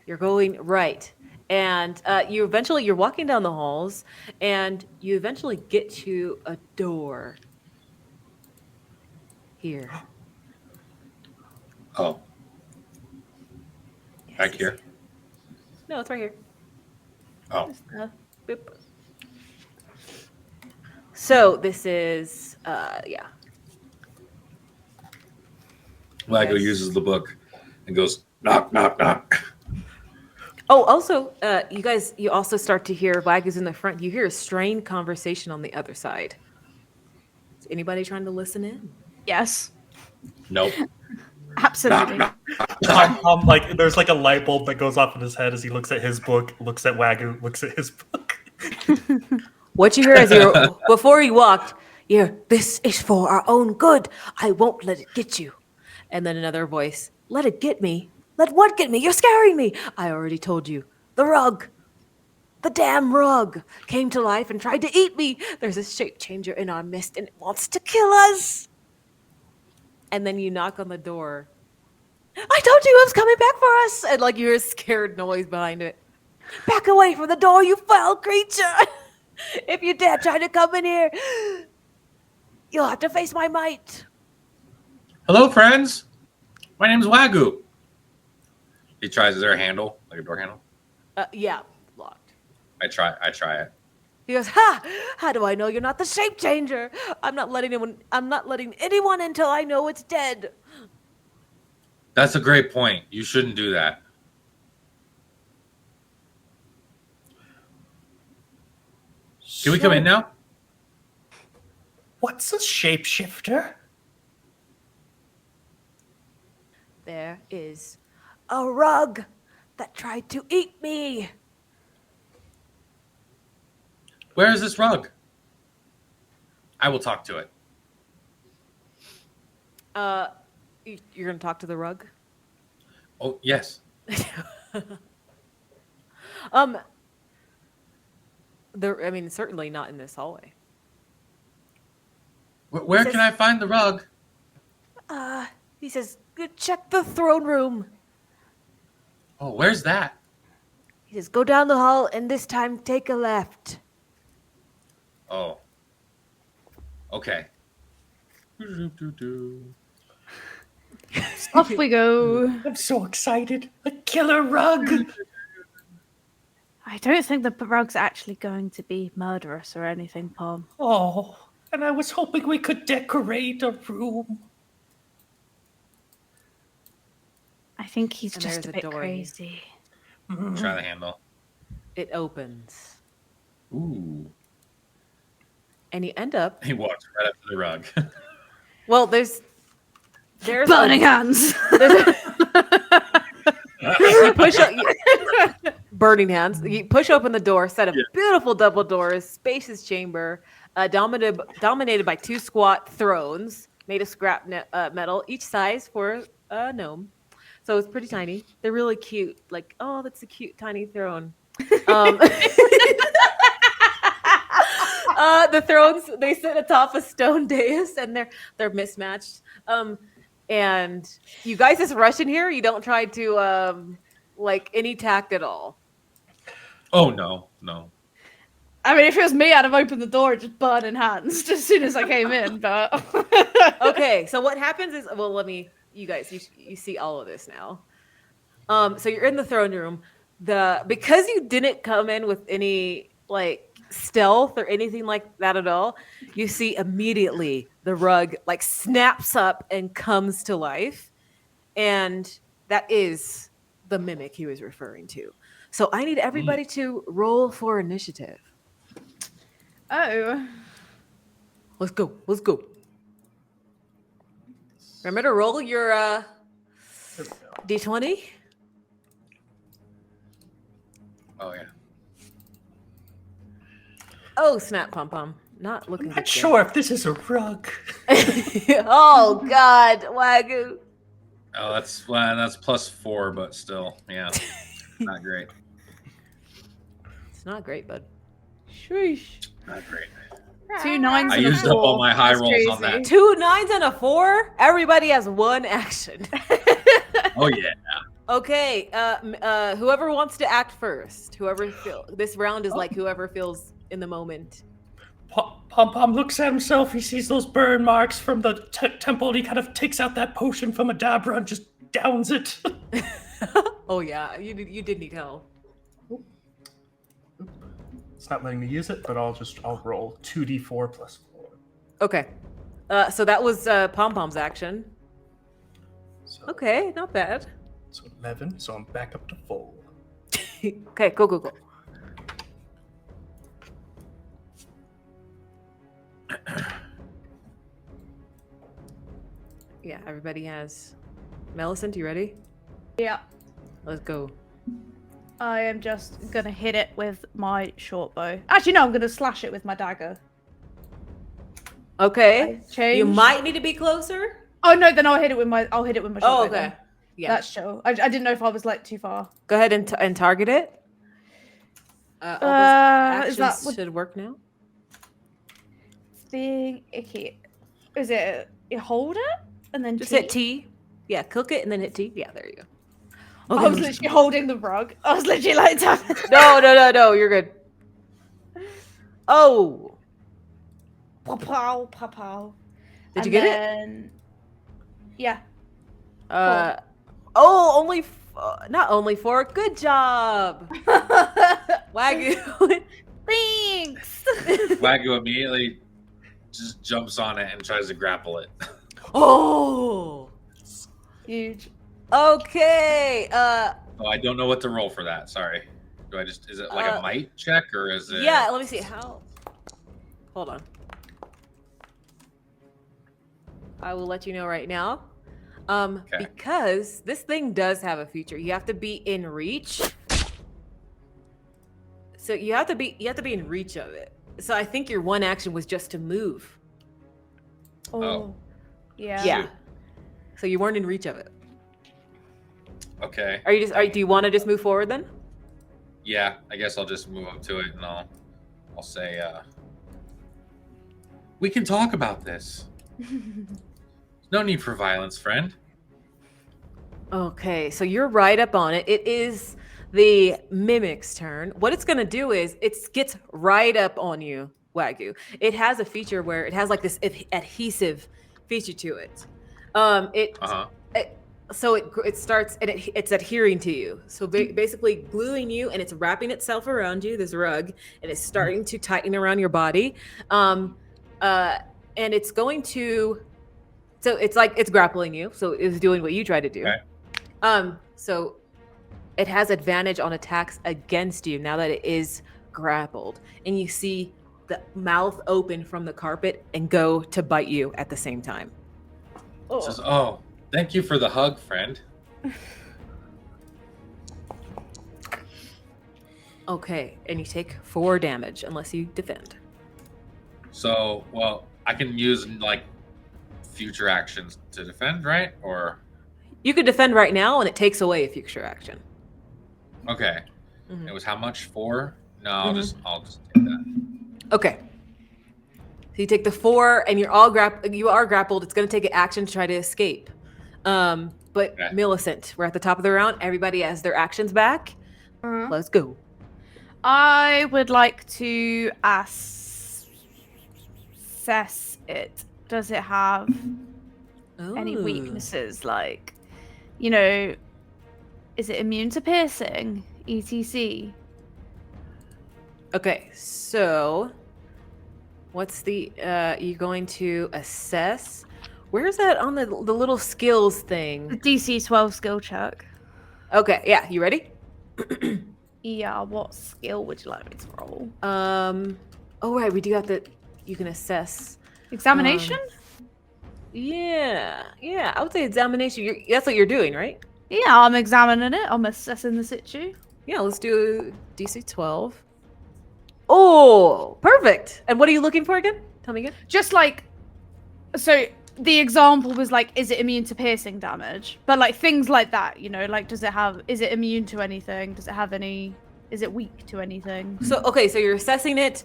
you're going right, and you're walking down the halls, and you eventually get to a door. Here. Oh, Yes, back yes, here. yes. No, it's right here. Oh, Boop. So this is yeah. Wagyu Yes. uses the book and goes knock, knock, knock. Oh, also, you also start to hear Wagyu's in the front. You hear a strained conversation on the other side. Is anybody trying to listen in? Yes. Nope. Absolutely. Knock, knock. Like there's like a light bulb that goes off in his head as he looks at his book, looks at Wagyu, looks at his book. What you hear before he walked, you hear, "This is for our own good. I won't let it get you." And then another voice, "Let it get me? Let what get me? You're scaring me. I already told you. The rug. The damn rug came to life and tried to eat me. There's a shape changer in our midst and it wants to kill us." And then you knock on the door. "I told you it was coming back for us." And like you hear a scared noise behind it. "Back away from the door, you foul creature. If you dare try to come in here, you'll have to face my might." Hello, friends. My name's Wagyu. He tries their handle, like a door handle. Yeah, locked. I try it. He goes, "Ha! How do I know you're not the shape changer? I'm not letting anyone until I know it's dead." That's a great point. You shouldn't do that. Can we come in now? What's a shapeshifter? There is a rug that tried to eat me. Where is this rug? I will talk to it. You're gonna talk to the rug? Oh, yes. Certainly not in this hallway. Where can I find the rug? He says, "Go check the throne room." Oh, where's that? He says, "Go down the hall and this time take a left." Oh. Okay. Off we go. I'm so excited. A killer rug. I don't think the rug's actually going to be murderous or anything, Palm. Oh, and I was hoping we could decorate a room. I think he's And just there's a a bit door here. crazy. Try the handle. It opens. Ooh. And you end up... He walks right up to the rug. Well, there's Burning hands! you push burning hands. You push open the door, set of beautiful double doors, spacious chamber, dominated by 2 squat thrones made of scrap metal, each size for a gnome. So it's pretty tiny. They're really cute. Like, oh, that's a cute tiny throne. The thrones, they sit atop a stone dais, and they're mismatched. And you guys just rush in here. You don't try to like any tact at all. Oh, no. I mean, if it was me, I'd have opened the door and just burning hands as soon as I came in, but... Okay, so what happens is, well, you guys, you see all of this now. So you're in the throne room. Because you didn't come in with any, like, stealth or anything like that at all, you see immediately the rug, like, snaps up and comes to life. And that is the mimic he was referring to. So I need everybody to roll for initiative. Oh. Let's go. Remember to roll your D20. Oh, yeah. Oh, snap, pom pom. Not looking I'm good. not sure if this is a rug. Oh God, Wagyu. Oh, that's +4, but still, yeah, not great. It's not great, bud. Sheesh. Not great. 2 9s I and a used up 4. all my high That's rolls on crazy. that. 2 9s and a 4. Everybody has 1 action. Oh yeah. Okay. Whoever wants to act first. This round is like whoever feels in the moment. Pom Pom looks at himself. He sees those burn marks from the temple. And he kind of takes out that potion from a dabra and just downs it. Oh yeah, you did need help. It's not letting me use it, but I'll roll 2d4 plus 4. Okay. So that was Pom Pom's action. So, Okay, not bad. So 11, so I'm back up to full. Okay, go. Yeah, everybody has. Millicent, you ready? Yeah. Let's go. I am just gonna hit it with my short bow. Actually, no, I'm gonna slash it with my dagger. Okay. Change. You might need to be closer. Oh no, then I'll hit it with my short bow. Oh, okay. then. Yeah. That's chill. I didn't know if I was like too far. Go ahead and target it. All those Is actions that what- should work now. Thing icky. Is it you hold it and then Just T? hit T. Yeah, click it and then hit T. Yeah, there you go. I was literally holding the rug. I was literally like, No, you're good. Oh, pow, pow, pow. did you get it? Yeah. Not only 4. Good job, Wagyu. Thanks. Wagyu immediately just jumps on it and tries to grapple it. Oh. Huge. Okay. Oh, I don't know what to roll for that. Sorry. Is it like a might check or is it? Yeah, let me see how. Hold on. I will let you know right now. Okay. Because this thing does have a feature. You have to be in reach. So you have to be in reach of it. So I think your one action was just to move. Oh. Yeah. Yeah. So you weren't in reach of it. Okay. Do you want to just move forward then? Yeah, I guess I'll just move up to it and I'll say, we can talk about this. No need for violence, friend. Okay, so you're right up on it. It is the mimic's turn. What it's gonna do is it gets right up on you, Wagyu. It has a feature where it has like this adhesive feature to it. So it starts and it's adhering to you. So basically gluing you, and it's wrapping itself around you, this rug, and it's starting to tighten around your body. And it's going to, so it's like it's grappling you. So it's doing what you try to do. Okay. So it has advantage on attacks against you now that it is grappled, and you see the mouth open from the carpet and go to bite you at the same time. Says, oh, thank you for the hug, friend. Okay, and you take 4 damage unless you defend. So, well, I can use like future actions to defend, right? Or You could defend right now, and it takes away a future action. okay, Mhm. it was how much? 4? No, I'll Mhm. just take that. Okay. So you take the 4, and you are grappled. It's going to take an action to try to escape. But Okay. Millicent, we're at the top of the round. Everybody has their actions back. Uh-huh. Let's go. I would like to assess it. Does it have any Ooh. weaknesses? Like, you know, is it immune to piercing? ETC. Okay, so what's the you're going to assess? Where's that on the little skills The thing? DC 12 skill check. Okay, yeah, you ready? Yeah, what skill would you like me to roll? Oh right, we do have to, you can assess. Examination? Yeah, I would say examination. That's what you're doing, right? Yeah, I'm examining it. I'm assessing the situ. Yeah, let's do DC 12. Oh, perfect. And what are you looking for again? Tell me again. Just like, so the example was like, is it immune to piercing damage? But like things like that, you know, like is it immune to anything? Is it weak to anything? So, okay, so you're assessing it.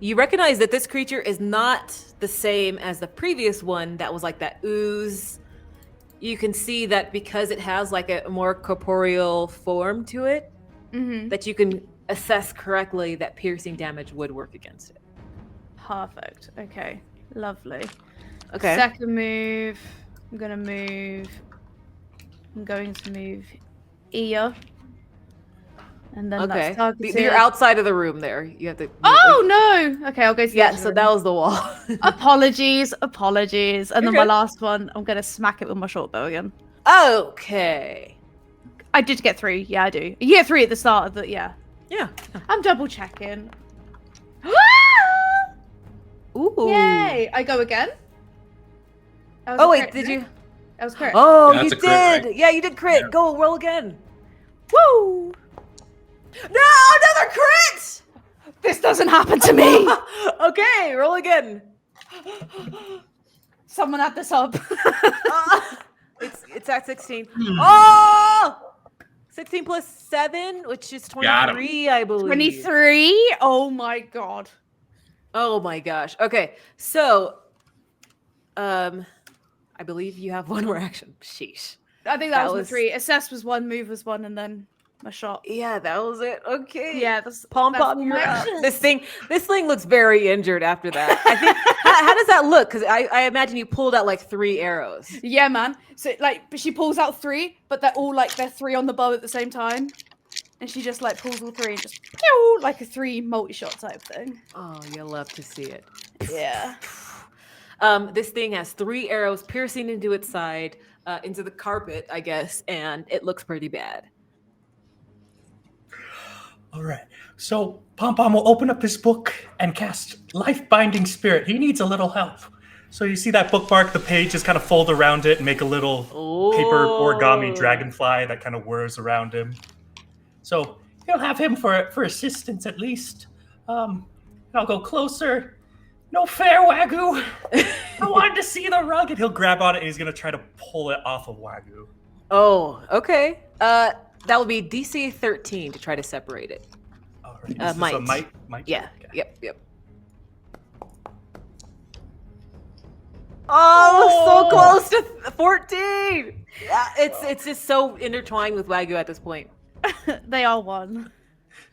You recognize that this creature is not the same as the previous one that was like that ooze. You can see that because it has like a more corporeal form to it, Mm-hmm. that you can assess correctly that piercing damage would work against it. Perfect. Okay. Lovely. Okay. Second move. I'm going to move here. And then Okay. that's targeted. You're outside of the room there. You have to. Oh no! Okay, I'll go to the Yeah, edge of so the that room. was the wall. Apologies. And You're then my good. last one, I'm gonna smack it with my short bow again. Okay. I did get 3. Yeah, I do. You get 3 at the start of the. Yeah. Yeah. I'm double checking. Ooh. Yay! I go again. That was Oh a wait, crit, did no? you? That was correct. Oh, Yeah, you that's did. a crit, right? Yeah, you did crit. Yeah. Go roll again. Woo! No, another crit. This doesn't happen to me. Okay, roll again. Someone add this up. It's at 16. Oh! 16 plus 7, which is Got 23, I believe. 23. Oh my god. Oh my gosh. Okay, so, I believe you have one more action. Sheesh. I think that That was my was- 3. Assess was 1, move was 1, and then my shot. Yeah, that was it. Okay. Yeah, that's Pom that's pom, all you're my up. actions. This thing looks very injured after that. I think. how does that look? Because I imagine you pulled out like 3 arrows. Yeah, man. So like, but she pulls out 3, but they're all like they're 3 on the bow at the same time. And she just like pulls all three and just pew, like a 3 multi-shot type thing. Oh, you'll love to see it. Yeah. This thing has 3 arrows piercing into its side, into the carpet, I guess, and it looks pretty bad. All right. So Pom Pom will open up his book and cast Life Binding Spirit. He needs a little help. So you see that bookmark, the pages kind of fold around it and make a little paper origami dragonfly that kind of whirs around him. So he'll have him for assistance at least. And I'll go closer. No fair, Wagyu. I wanted to see the rug. And he'll grab on it and he's going to try to pull it off of Wagyu. Oh, okay. That will be DC 13 to try to separate it. All right. Is this a might? Yeah. Okay. Yep. Oh, so close to 14. Yeah, it's just so intertwined with Wagyu at this point. They are one.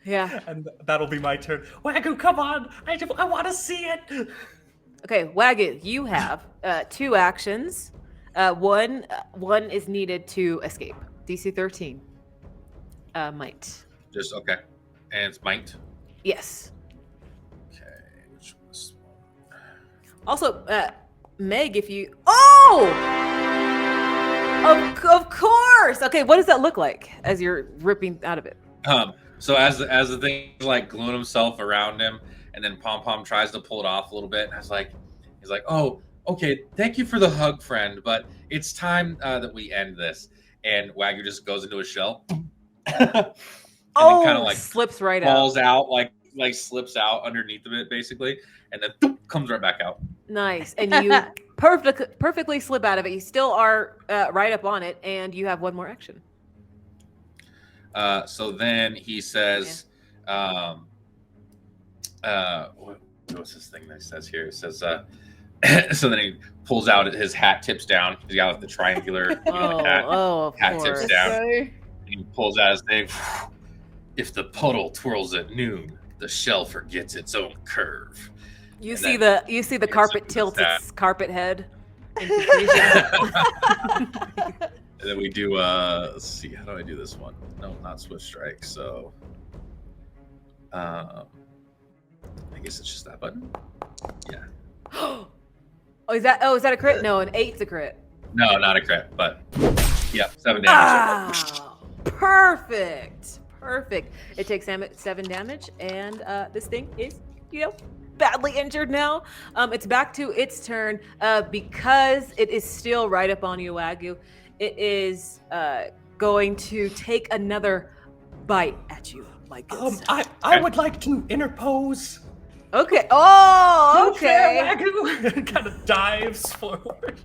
Yeah. And that'll be my turn. Wagyu, come on. I want to see it. Okay, Wagyu, you have 2 actions. One is needed to escape. DC 13. Might. Just okay. And it's might. Yes. Okay. Which was Also, Meg, if you... Oh! Of course! Okay, what does that look like as you're ripping out of it? So as the thing is like gluing himself around him, and then Pom Pom tries to pull it off a little bit, and he's like, oh, okay, thank you for the hug, friend, but it's time that we end this. And Wagyu just goes into a shell. and kind of like slips right falls out. like slips out underneath of it basically, and then boop, comes right back out. Nice, and you perfectly slip out of it. You still are right up on it, and you have 1 more action. So then he says, what's this thing that he says here? It says, so then he pulls out his hat, tips down. He's got like the triangular hat. Of hat course. tips down. And he pulls out his thing. If the puddle twirls at noon, the shell forgets its own curve. You And see then- the and carpet so tilt that- its carpet head. In confusion. And then we do let's see, how do I do this one? No, not Swift Strike, so I guess it's just that button. Yeah. Is that a crit? No, an 8's a crit. No, not a crit, but yeah, 7 damage. Ah, perfect. It takes 7 damage, and this thing is, badly injured now. It's back to its turn. Because it is still right up on you, Wagyu. It is going to take another bite at you. My good son. I would like to interpose. Okay. Oh, Fair, okay. Wagyu. Kind of dives forward.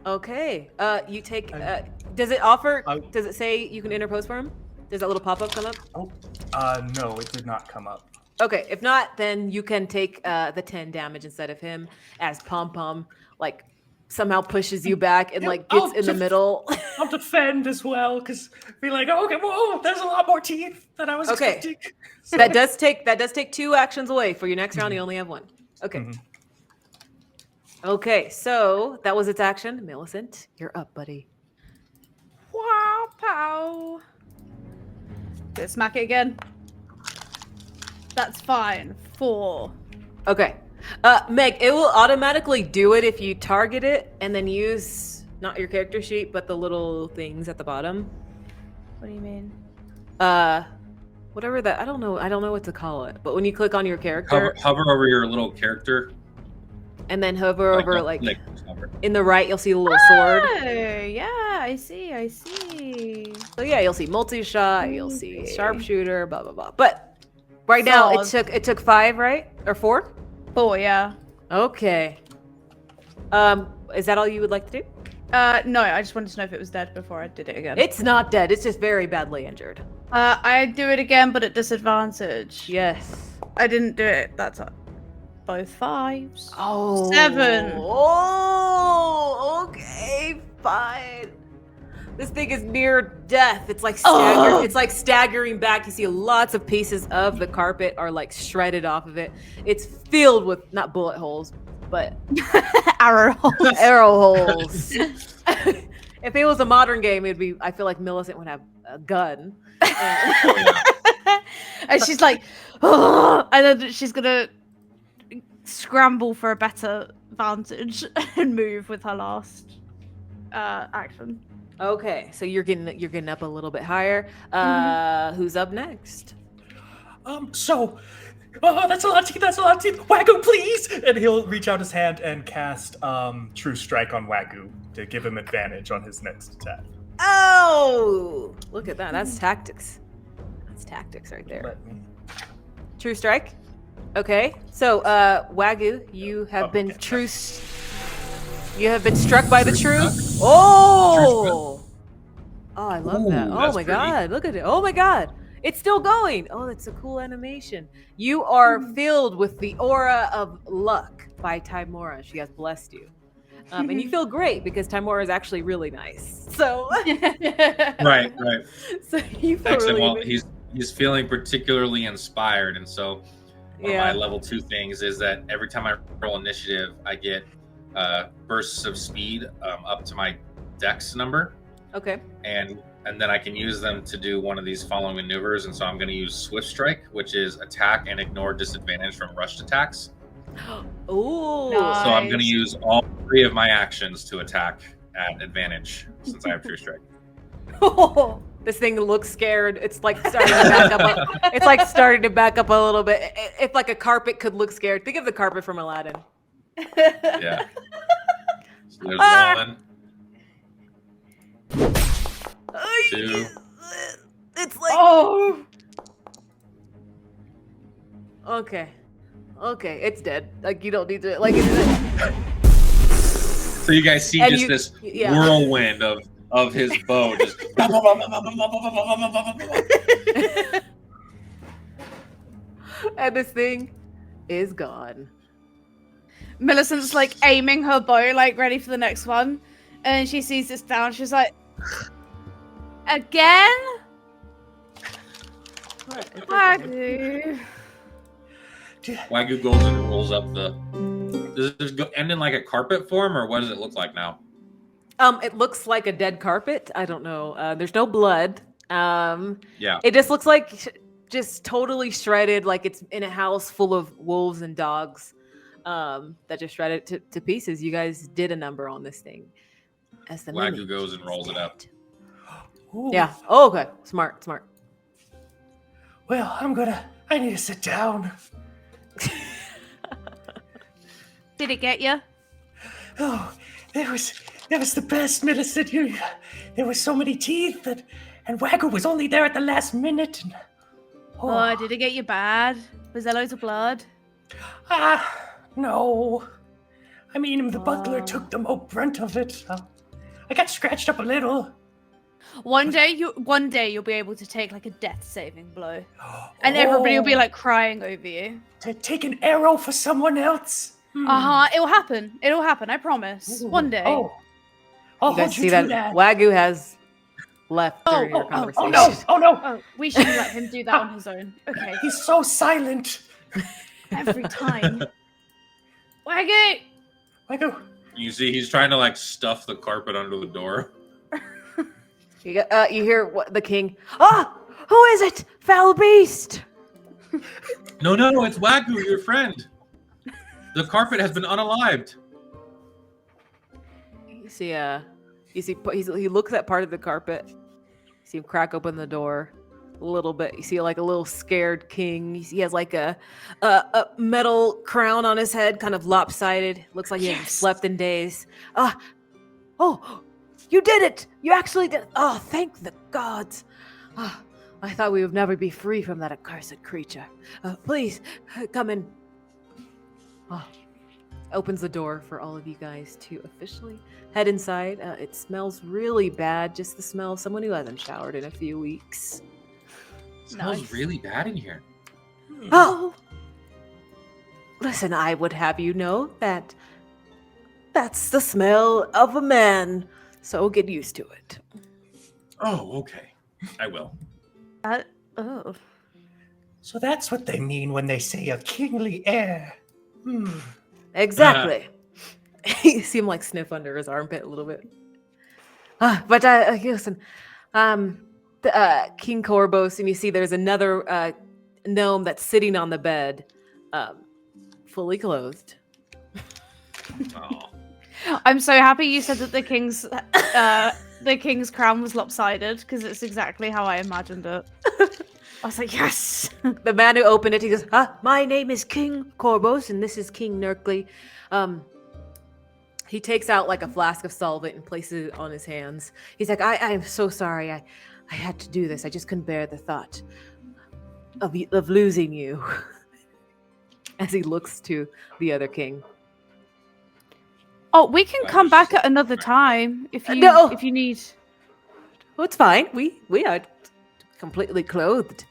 Okay. You take. Does it offer? I- Does it say you can interpose for him? Does that little pop-up come up? No, it did not come up. Okay. If not, then you can take the 10 damage instead of him, as Pom Pom like somehow pushes you back and like gets in the middle. I'll defend as well, because be like, oh, okay, whoa, there's a lot more teeth than I was Okay. expecting. That does take 2 actions away. For your next round, you only have 1. Okay. Mhm. Okay, so that was its action. Millicent, you're up, buddy. Wow, pow. Did it smack it again? That's fine. 4. Okay. Meg, it will automatically do it if you target it and then use not your character sheet, but the little things at the bottom. What do you mean? Whatever that, I don't know what to call it. But when you click on your character Hover over your little character. and then hover over like hover. in the right, you'll see the little sword. Oh, yeah, I see. So yeah, you'll see multi-shot, you'll see sharpshooter, blah blah blah. But right now it took 5, right? Or 4? 4, yeah. Okay. Is that all you would like to do? No, I just wanted to know if it was dead before I did it again. It's not dead. It's just very badly injured. I do it again, but at disadvantage. Yes. I didn't do it. That's both 5s. Oh. 7. Oh, okay, fine. This thing is near death. It's like It's like staggering back. You see lots of pieces of the carpet are like shredded off of it. It's filled with not bullet holes, but Arrow holes. arrow holes. If it was a modern game, it'd be. I feel like Millicent would have a gun. And she's like, oh, and then she's gonna scramble for a better vantage and move with her last action. Okay, so you're getting up a little bit higher. Who's up next? So, that's a lot to Wagyu, please! And he'll reach out his hand and cast True Strike on Wagyu to give him advantage on his next attack. Oh, look at that. That's tactics. That's tactics right there. Let me... True Strike. Okay, so Wagyu, you have been You have been struck by the true. Oh! Oh, I love that. Oh that's my pretty. god, look at it. Oh my god. It's still going. Oh, that's a cool animation. You are filled with the aura of luck by Timora. She has blessed you. And you feel great because Timora is actually really nice. So Right. So you feel Excellent. really Well, good. he's feeling particularly inspired, and so one of my Yeah. level 2 things is that every time I roll initiative, I get bursts of speed up to my dex number, Okay. and then I can use them to do one of these following maneuvers. And so I'm going to use Swift Strike, which is attack and ignore disadvantage from rushed attacks. Ooh. Nice. So I'm going to use all 3 of my actions to attack at advantage since I have True Strike. This thing looks scared. It's like starting to back up. It's like starting to back up a little bit. If like a carpet could look scared, think of the carpet from Aladdin. Yeah. So there's 1, 2. It's like Oh, okay, it's dead. Like you don't need to like. It's, So you guys see And just you- this yeah. whirlwind of his bow just and this thing is gone. Millicent's like aiming her bow, like ready for the next one, and then she sees this down. She's like, again? Wagyu. Wagyu goes and rolls up the. Does it go end in like a carpet form, or what does it look like now? It looks like a dead carpet. I don't know. There's no blood. Yeah. It just looks like just totally shredded, like it's in a house full of wolves and dogs. That just shredded to pieces. You guys did a number on this thing. As the Wagyu mimic goes and is rolls it up. dead. Ooh. Yeah. Oh, okay. Smart. Well, I need to sit down. Did it get you? Oh, that was the best medicine. There were so many teeth, and Wagyu was only there at the last minute. And, Oh, did it get you bad? Was there loads of blood? No. I mean, the butler Oh. took the most brunt of it. I got scratched up a little. One day you'll be able to take like a death-saving blow, and everybody will be like crying over you. To take an arrow for someone else. It'll happen. It'll happen. I promise. One day. Oh, I'll You guys hold see you that to that. Wagyu has left during your Oh conversation. no! Oh no! Oh, we shouldn't let him do that on his own. Okay. He's so silent. Every time. Wagyu! Wagyu. You see, he's trying to like stuff the carpet under the door. You hear the king. Ah, who is it? Foul beast. No, it's Wagyu, your friend. The carpet has been unalived. You see, he looks at part of the carpet. You see him crack open the door a little bit. You see like a little scared king. He has like a metal crown on his head, kind of lopsided. Looks like he hasn't slept in days. Oh, you did it! You actually did. Oh, thank the gods. I thought we would never be free from that accursed creature. Please come in. Opens the door for all of you guys to officially head inside. It smells really bad, just the smell of someone who hasn't showered in a few weeks. It smells Nice. really bad in here. Oh! Listen, I would have you know that that's the smell of a man, so get used to it. Oh, okay. I will. Oh. So that's what they mean when they say a kingly heir. Exactly. You see him like sniff under his armpit a little bit. But listen, King Korbos, and you see there's another gnome that's sitting on the bed, fully clothed. Oh. I'm so happy you said that the king's crown was lopsided because it's exactly how I imagined it. I was like, yes. The man who opened it, he goes, my name is King Korbos, and this is King Nerkly. He takes out like a flask of solvent and places it on his hands. He's like, I am so sorry. I had to do this. I just couldn't bear the thought of losing you. As he looks to the other king. Oh, we can come back at another time if you if you need. Oh, it's fine. We are completely clothed.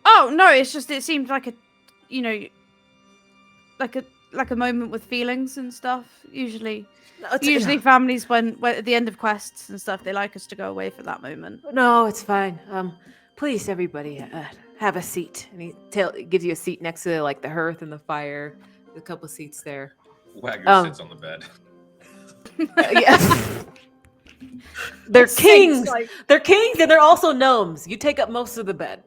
Oh no, it's just it seemed like like a moment with feelings and stuff. Usually families when at the end of quests and stuff, they like us to go away for that moment. No, it's fine. Please, everybody, have a seat. And he gives you a seat next to like the hearth and the fire. There's a couple seats there. Wagger sits on the bed. Yeah. They're kings. They're kings, and they're also gnomes. You take up most of the bed.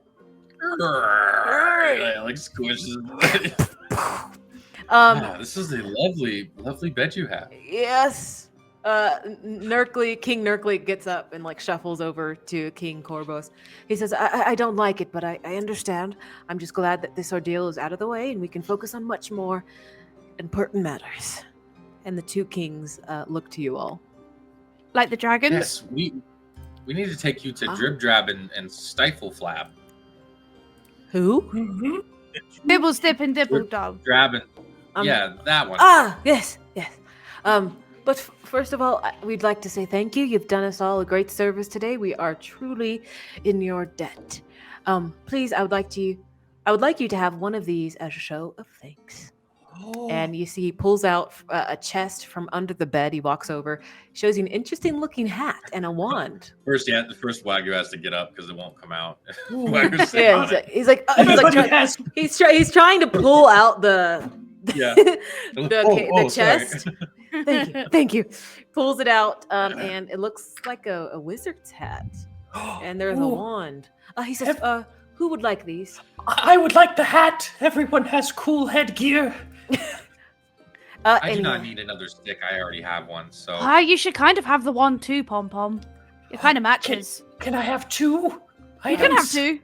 Like squishes. This is a lovely bed you have. Yes. King Nerkly gets up and like shuffles over to King Korbos. He says, I don't like it, but I understand. I'm just glad that this ordeal is out of the way and we can focus on much more important matters. And the two kings look to you all. Like the dragons? Yes, we need to take you to Drib Drab and Stifle Flap. Who? Dibble, stip, and dibble, dog. Drab and yeah, that one. Yes. But first of all, we'd like to say thank you. You've done us all a great service today. We are truly in your debt. Please, I would like you to have one of these as a show of thanks. Oh. And you see he pulls out a chest from under the bed. He walks over, shows you an interesting looking hat and a wand. First Wagyu has to get up because it won't come out. He's trying to pull out the chest. Thank you. Pulls it out, and it looks like a wizard's hat. And there's a wand. He says, who would like these? I would like the hat. Everyone has cool headgear. I do not need another stick. I already have one. So you should kind of have the wand too, Pom Pom. It kind of matches. Can I have two? You can have two.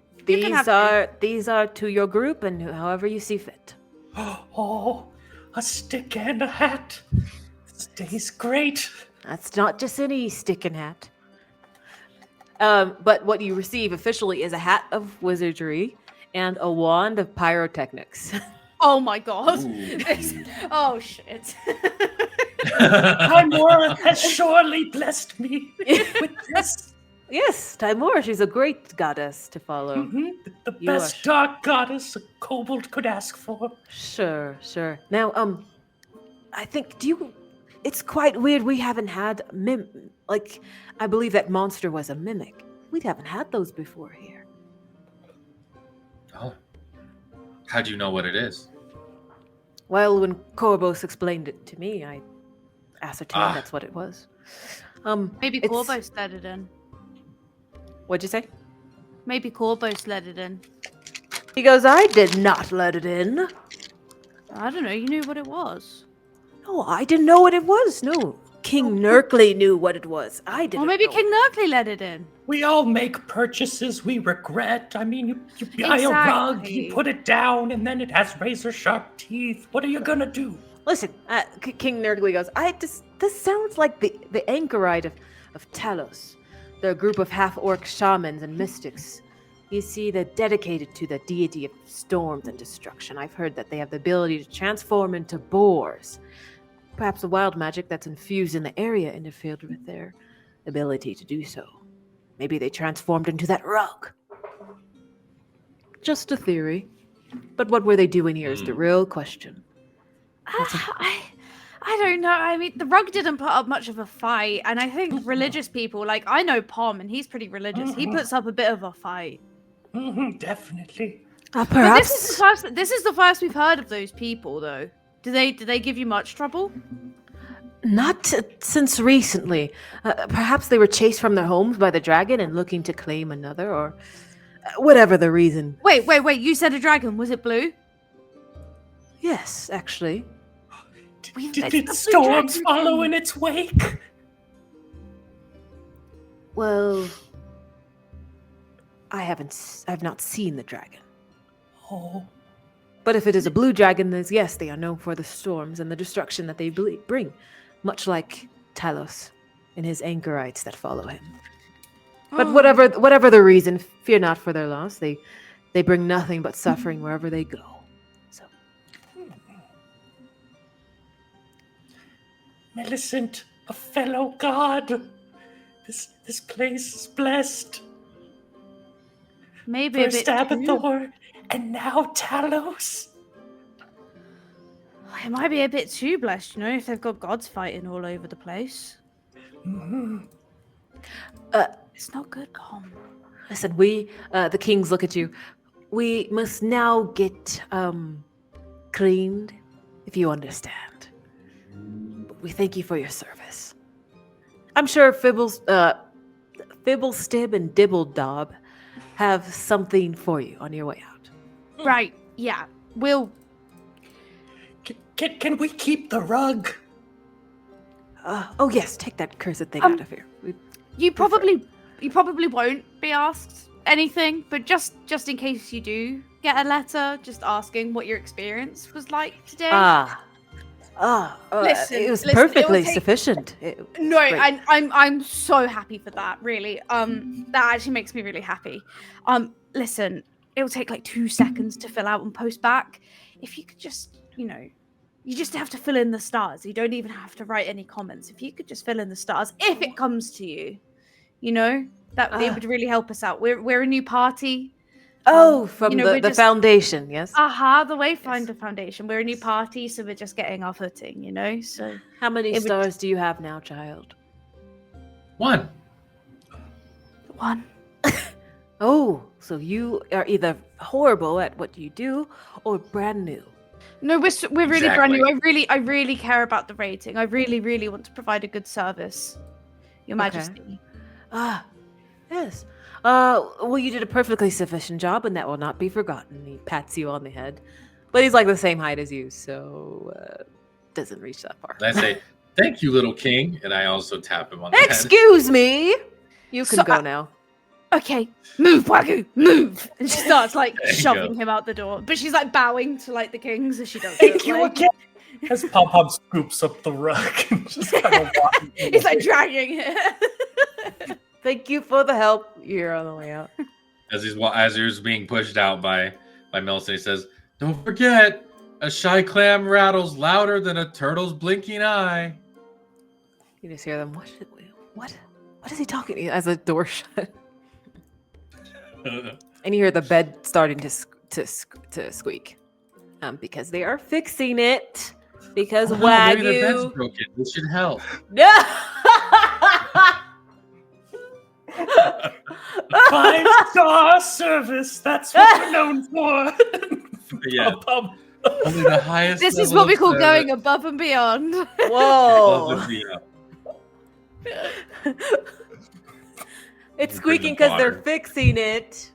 These are to your group, and however you see fit. Oh, a stick and a hat. Stays great. That's not just any stick and hat. But what you receive officially is a hat of wizardry and a wand of pyrotechnics. Oh my god. Oh shit. Timora has surely blessed me with this. Yes, Timora, she's a great goddess to follow. Mm-hmm. The best dark goddess a kobold could ask for. Sure. Now, I think, it's quite weird we haven't had I believe that monster was a mimic. We haven't had those before here. Oh. How do you know what it is? Well, when Korbos explained it to me, I ascertained that's what it was. Maybe Korbos let it in. What'd you say? Maybe Korbos let it in. He goes, I did not let it in. I don't know, you knew what it was. No, I didn't know what it was. No, King Nerkly knew what it was. I didn't. Well, maybe King Nerkly let it in. We all make purchases we regret. I mean, you buy a rug, you put it down, and then it has razor-sharp teeth. What are you gonna do? Listen, King Nerkly goes, this sounds like the anchorite of Talos. They're a group of half-orc shamans and mystics. You see, they're dedicated to the deity of storms and destruction. I've heard that they have the ability to transform into boars. Perhaps the wild magic that's infused in the area interfered with their ability to do so. Maybe they transformed into that rug. Just a theory. But what were they doing here is the real question. I don't know. I mean, the rug didn't put up much of a fight, and I think religious people, like, I know Pom, and he's pretty religious. He puts up a bit of a fight. Definitely. Perhaps. But this is the first we've heard of those people, though. Do they give you much trouble? Not since recently. Perhaps they were chased from their homes by the dragon and looking to claim another, or whatever the reason. Wait. You said a dragon. Was it blue? Yes, actually. Did storms follow in its wake? Well, I've not seen the dragon. Oh, But if it is a blue dragon, then yes, they are known for the storms and the destruction that they bring, much like Talos and his anchorites that follow him. But whatever the reason, fear not for their loss. They bring nothing but suffering wherever they go. So, Millicent, a fellow god. This place is blessed. Maybe a First bit too. Abathor, and now Talos. It might be a bit too blessed, you know, if they've got gods fighting all over the place. It's not good, Calm. listen, we, the kings look at you. We must now get cleaned, if you understand. But we thank you for your service. I'm sure Fibblestib and Dibbledob have something for you on your way out. Right, yeah. We'll... Can we keep the rug? Oh yes, take that cursed thing out of here. You probably won't be asked anything, but just in case you do get a letter just asking what your experience was like today. Listen, it was listen, perfectly it will take- sufficient. No, Great. and I'm so happy for that, really. That actually makes me really happy. Listen, it'll take like 2 seconds to fill out and post back. If you could just, you just have to fill in the stars. You don't even have to write any comments. If you could just fill in the stars, if it comes to you, that it would really help us out. We're a new party. From we're the just- foundation, yes? The Wayfinder Foundation. We're a new party, so we're just getting our footing, so... How many it would- stars do you have now, child? 1. 1. Oh, so you are either horrible at what you do or brand new. No, we're really brand Exactly. new. I really care about the rating. I really, really want to provide a good service, Your Okay. Majesty. Yes. Well, you did a perfectly sufficient job, and that will not be forgotten. He pats you on the head. But he's like the same height as you, so doesn't reach that far. And I say, "Thank you, little king," and I also tap him on the head. Excuse me! You can So, go now. Okay, move, Wagyu, move! And she starts like There you shoving go. him out the door, but she's like bowing to like the kings as she does Thank it. you like, again. As Pom Pom scoops up the rug and just kind of walking. It's like dragging it. Thank you for the help. You're on the way out. As he's being pushed out by Millicent, he says, "Don't forget, a shy clam rattles louder than a turtle's blinking eye." You just hear them. What is he talking to? As the door shut, and you hear the bed starting to squeak, because they are fixing it. Because Oh, maybe the bed's Wagyu. broken. This should help. No. 5-star service. That's what we're known for. Yeah, Pom Pom. only the highest. This is level what we of call service going above and beyond. Whoa. above and beyond. It's You bring squeaking the because they're water. fixing it.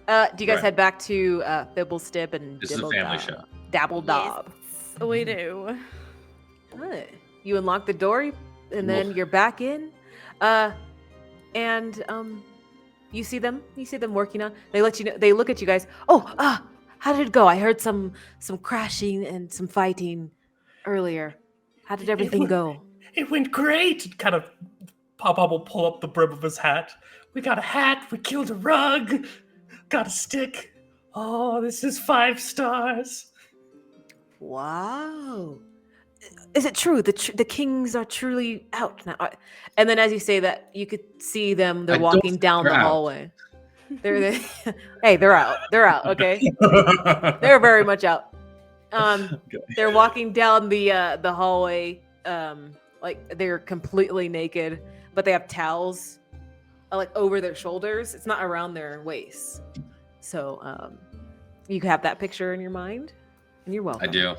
Do you guys Right. head back to Fibblestib and This is a family show. Dabbledob? We do. Good. You unlock the door, and then you're back in. And you see them. You see them working on. They let you know. They look at you guys. Oh, how did it go? I heard some crashing and some fighting earlier. How did everything go? It went great. Kind of, Pom Pom will pull up the brim of his hat. We got a hat. We killed a rug. Got a stick. Oh, this is 5 stars. Wow. Is it true? The kings are truly out now. And then as you say that, you could see them. They're I don't walking think down the they're out. hallway. Hey, they're out. They're out. Okay. They're very much out. They're walking down the hallway. Like they're completely naked, but they have towels like over their shoulders. It's not around their waists. So you have that picture in your mind, and you're welcome. I do.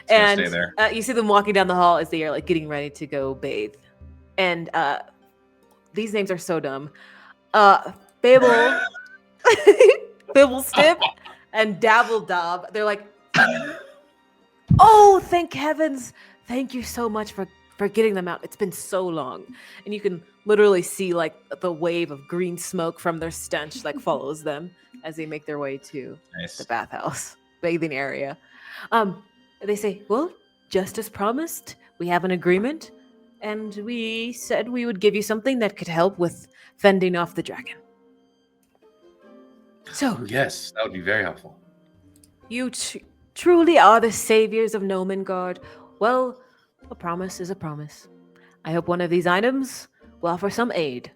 gonna stay there. You see them walking down the hall as they are like getting ready to go bathe. And these names are so dumb. Fable, Fibblestip, and Dabbledob. They're like, oh, thank heavens! Thank you so much for getting them out. It's been so long. And you can literally see like the wave of green smoke from their stench like follows them as they make their way to the bathhouse bathing area. They say, well, just as promised, we have an agreement, and we said we would give you something that could help with fending off the dragon. So, Oh, yes, that would be very helpful. you truly are the saviors of Nomengard. Well, a promise is a promise. I hope one of these items will offer some aid.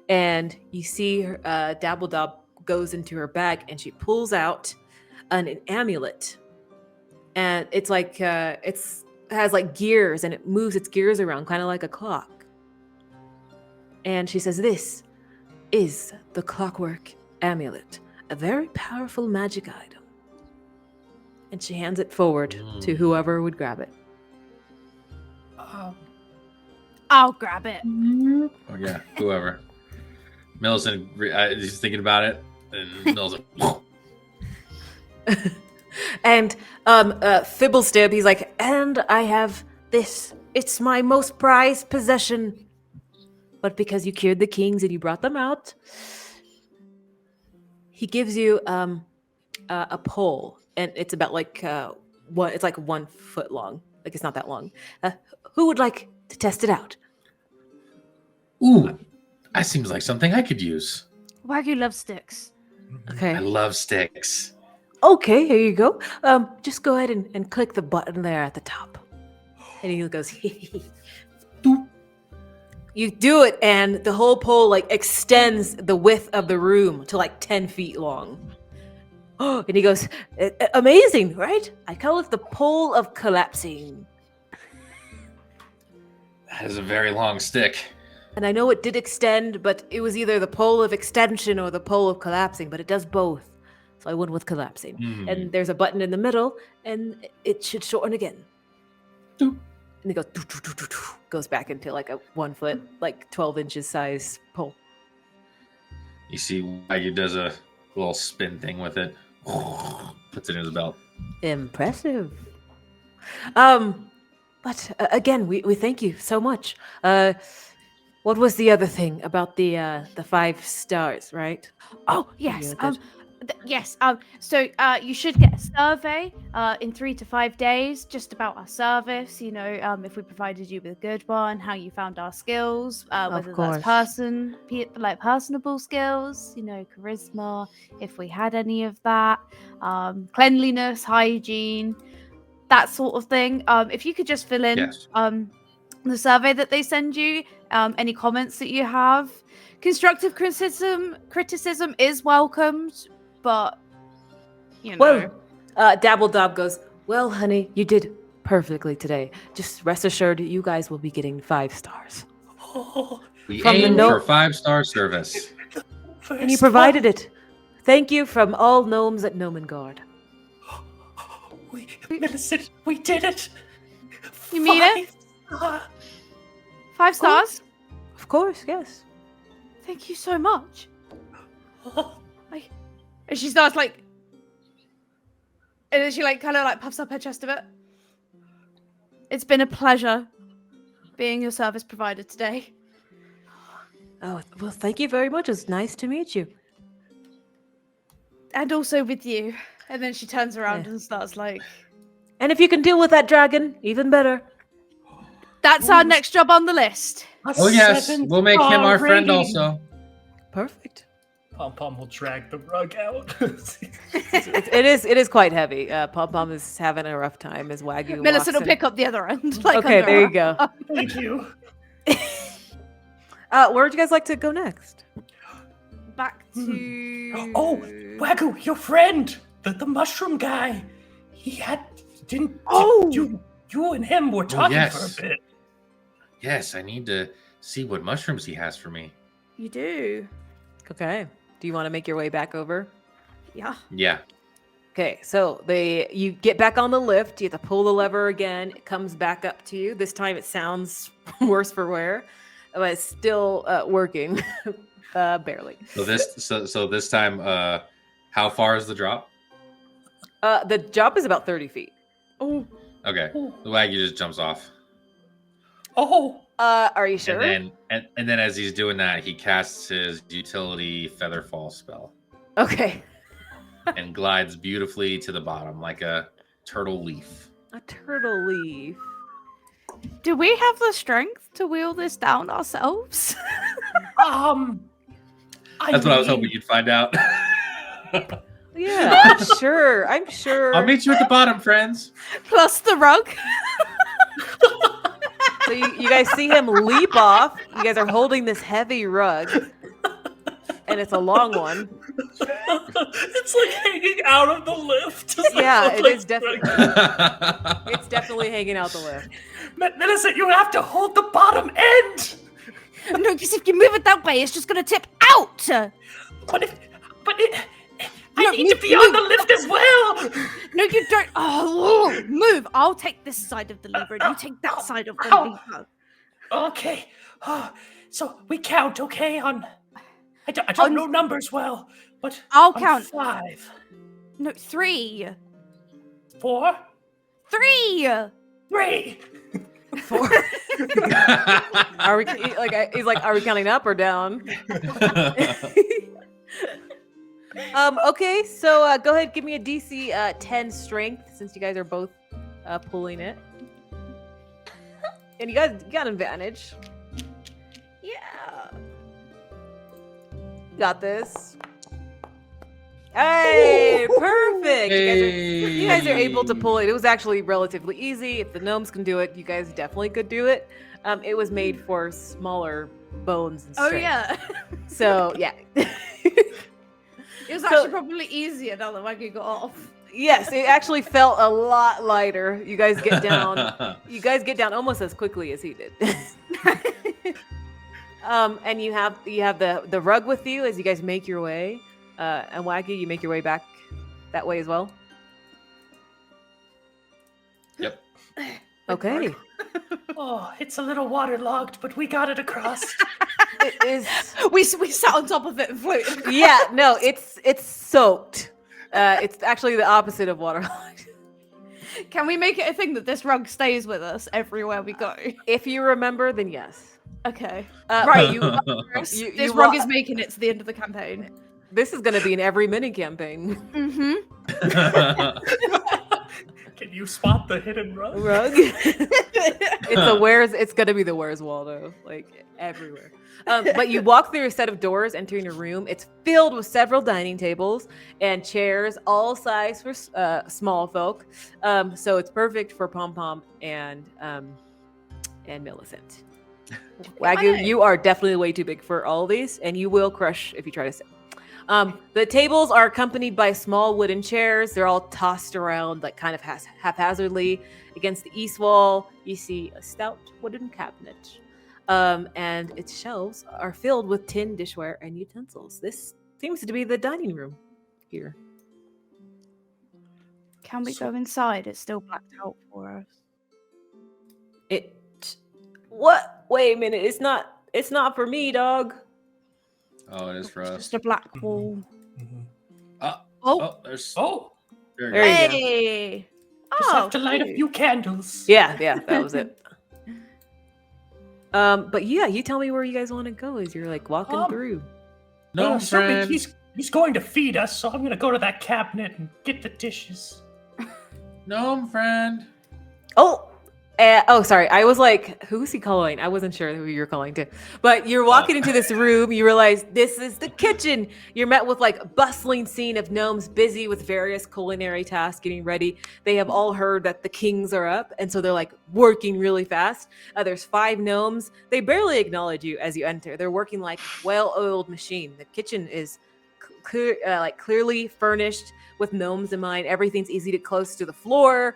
And you see Dabbledob goes into her bag and she pulls out an amulet. And it's like it has like gears and it moves its gears around kind of like a clock. And she says, this is the clockwork amulet, a very powerful magic item. And she hands it forward to whoever would grab it. I'll grab it. Oh yeah, whoever. Millicent, he's thinking about it, and Millicent. And Fibblestib, he's like, and I have this. It's my most prized possession. But because you cured the kings and you brought them out, he gives you a pole, and it's about like it's like 1 foot long. Like it's not that long. Who would like to test it out? Ooh, that seems like something I could use. Wagyu loves sticks. Okay. I love sticks. Okay, here you go. Just go ahead and click the button there at the top. And he goes, Doop. You do it, and the whole pole like extends the width of the room to like 10 feet long. Oh, and he goes, amazing, right? I call it the pole of collapsing. That is a very long stick. And I know it did extend, but it was either the pole of extension or the pole of collapsing, but it does both. So I went with collapsing. And there's a button in the middle, and it should shorten again. Doop. And it goes, doo, doo, doo, doo, doo, goes back into like a 1 foot, like 12 inches size pole. You see Wagyu does a little spin thing with it. Puts it in his belt. Impressive. But again, we thank you so much. What was the other thing about the 5 stars, right? Oh yes. Yeah, Yes. So you should get a survey in 3 to 5 days, just about our service. You know, if we provided you with a good one, how you found our skills, whether that's personable skills, you know, charisma, if we had any of that, cleanliness, hygiene, that sort of thing. If you could just fill in the survey that they send you, any comments that you have. Constructive criticism is welcomed. But, you know. Well, Dabbledob goes, well, honey, you did perfectly today. Just rest assured, you guys will be getting 5 stars. We aim for 5-star service. And you provided it. Thank you from all gnomes at Nomengard. Millicent, we did it. You mean it? 5 stars? Of course, yes. Thank you so much. And she starts like, and then she like kind of like puffs up her chest a bit. It's been a pleasure being your service provider today. Oh, well, thank you very much. It's nice to meet you. And also with you. And then she turns around and starts like... And if you can deal with that dragon, even better. That's our next job on the list. Oh yes, we'll make him our friend also. Perfect. Pom Pom will drag the rug out. it is quite heavy. Pom Pom is having a rough time as Wagyu Millicent will walks pick up the other end. Like okay, there you go. Thank you. Where would you guys like to go next? Back to... Oh, Wagyu, your friend, the mushroom guy. You and him were talking for a bit. Yes, I need to see what mushrooms he has for me. You do. Okay. Do you want to make your way back over? Yeah. Yeah. Okay, so you get back on the lift. You have to pull the lever again. It comes back up to you. This time it sounds worse for wear, but it's still working, barely. So this time, how far is the drop? The drop is about 30 feet. Oh, Okay, the Wagyu just jumps off, Oh, Are you sure? and then as he's doing that, he casts his utility Featherfall spell Okay. and glides beautifully to the bottom like a turtle leaf. A turtle leaf. do we have the strength to wheel this down ourselves? That's what I was hoping you'd find out. Yeah, I'm sure. I'm sure. I'll meet you at the bottom, friends. Plus the rug. So you guys see him leap off. You guys are holding this heavy rug, and it's a long one. it's like hanging out of the lift. It's Yeah, like, it like- is definitely. It's definitely hanging out the lift. Millicent, you have to hold the bottom end. No, because if you move it that way, it's just going to tip out. I No, need to be on the lift as well. No, you don't. Oh, move. I'll take this side of the lever and you take that side of the Ow. lever. Okay. So we count, okay? I don't know numbers well, but I'll on count. 5, No, 3. 4, 3. 3. 4. Are we like? He's like, are we counting up or down? Okay, so go ahead, give me a DC 10 strength since you guys are both pulling it, and you got advantage. Yeah. Got this. Hey, perfect. You guys are able to pull it. It was actually relatively easy. If the gnomes can do it, you guys definitely could do it. It was made for smaller bones and strength. Oh, yeah. So, yeah. It was actually probably easier now that Maggie got off. Yes, it actually felt a lot lighter. You guys get down. You guys get down almost as quickly as he did. And you have the rug with you as you guys make your way. And Waggy, you make your way back that way as well. Yep. Okay. Oh, it's a little waterlogged, but we got it across. It is. We sat on top of it and floated. Yeah. No, it's soaked. It's actually the opposite of waterlogged. Can we make it a thing that this rug stays with us everywhere we go? If you remember, then yes. Okay. Right. This rug is making it to the end of the campaign. This is going to be in every mini campaign. Mm-hmm. Can you spot the hidden rug? It's going to be the Where's Waldo, like everywhere. But you walk through a set of doors, entering a room. It's filled with several dining tables and chairs, all size for small folk. So it's perfect for Pom Pom and Millicent. Wagyu, you are definitely way too big for all of these, and you will crush if you try to sit. The tables are accompanied by small wooden chairs. They're all tossed around, like kind of haphazardly. Against the east wall, you see a stout wooden cabinet. And its shelves are filled with tin dishware and utensils. This seems to be the dining room here. Can we go inside? It's still blacked out for us. What? Wait a minute. It's not for me, dog. Oh, it is for It's us. just a black wall. There's. Oh, There you There go. you go. Hey! just have to light a few candles. Yeah, that was it. But yeah, you tell me where you guys want to go as you're like walking through. No, certainly friend. he's going to feed us, so I'm going to go to that cabinet and get the dishes. Gnome friend. Sorry. I was like, who's he calling? I wasn't sure who you were calling to. But you're walking into this room. You realize this is the kitchen. You're met with like a bustling scene of gnomes busy with various culinary tasks, getting ready. They have all heard that the kings are up, and so they're like working really fast. There's 5 gnomes. They barely acknowledge you as you enter. They're working like a well-oiled machine. The kitchen is clearly furnished with gnomes in mind. Everything's easy to close to the floor.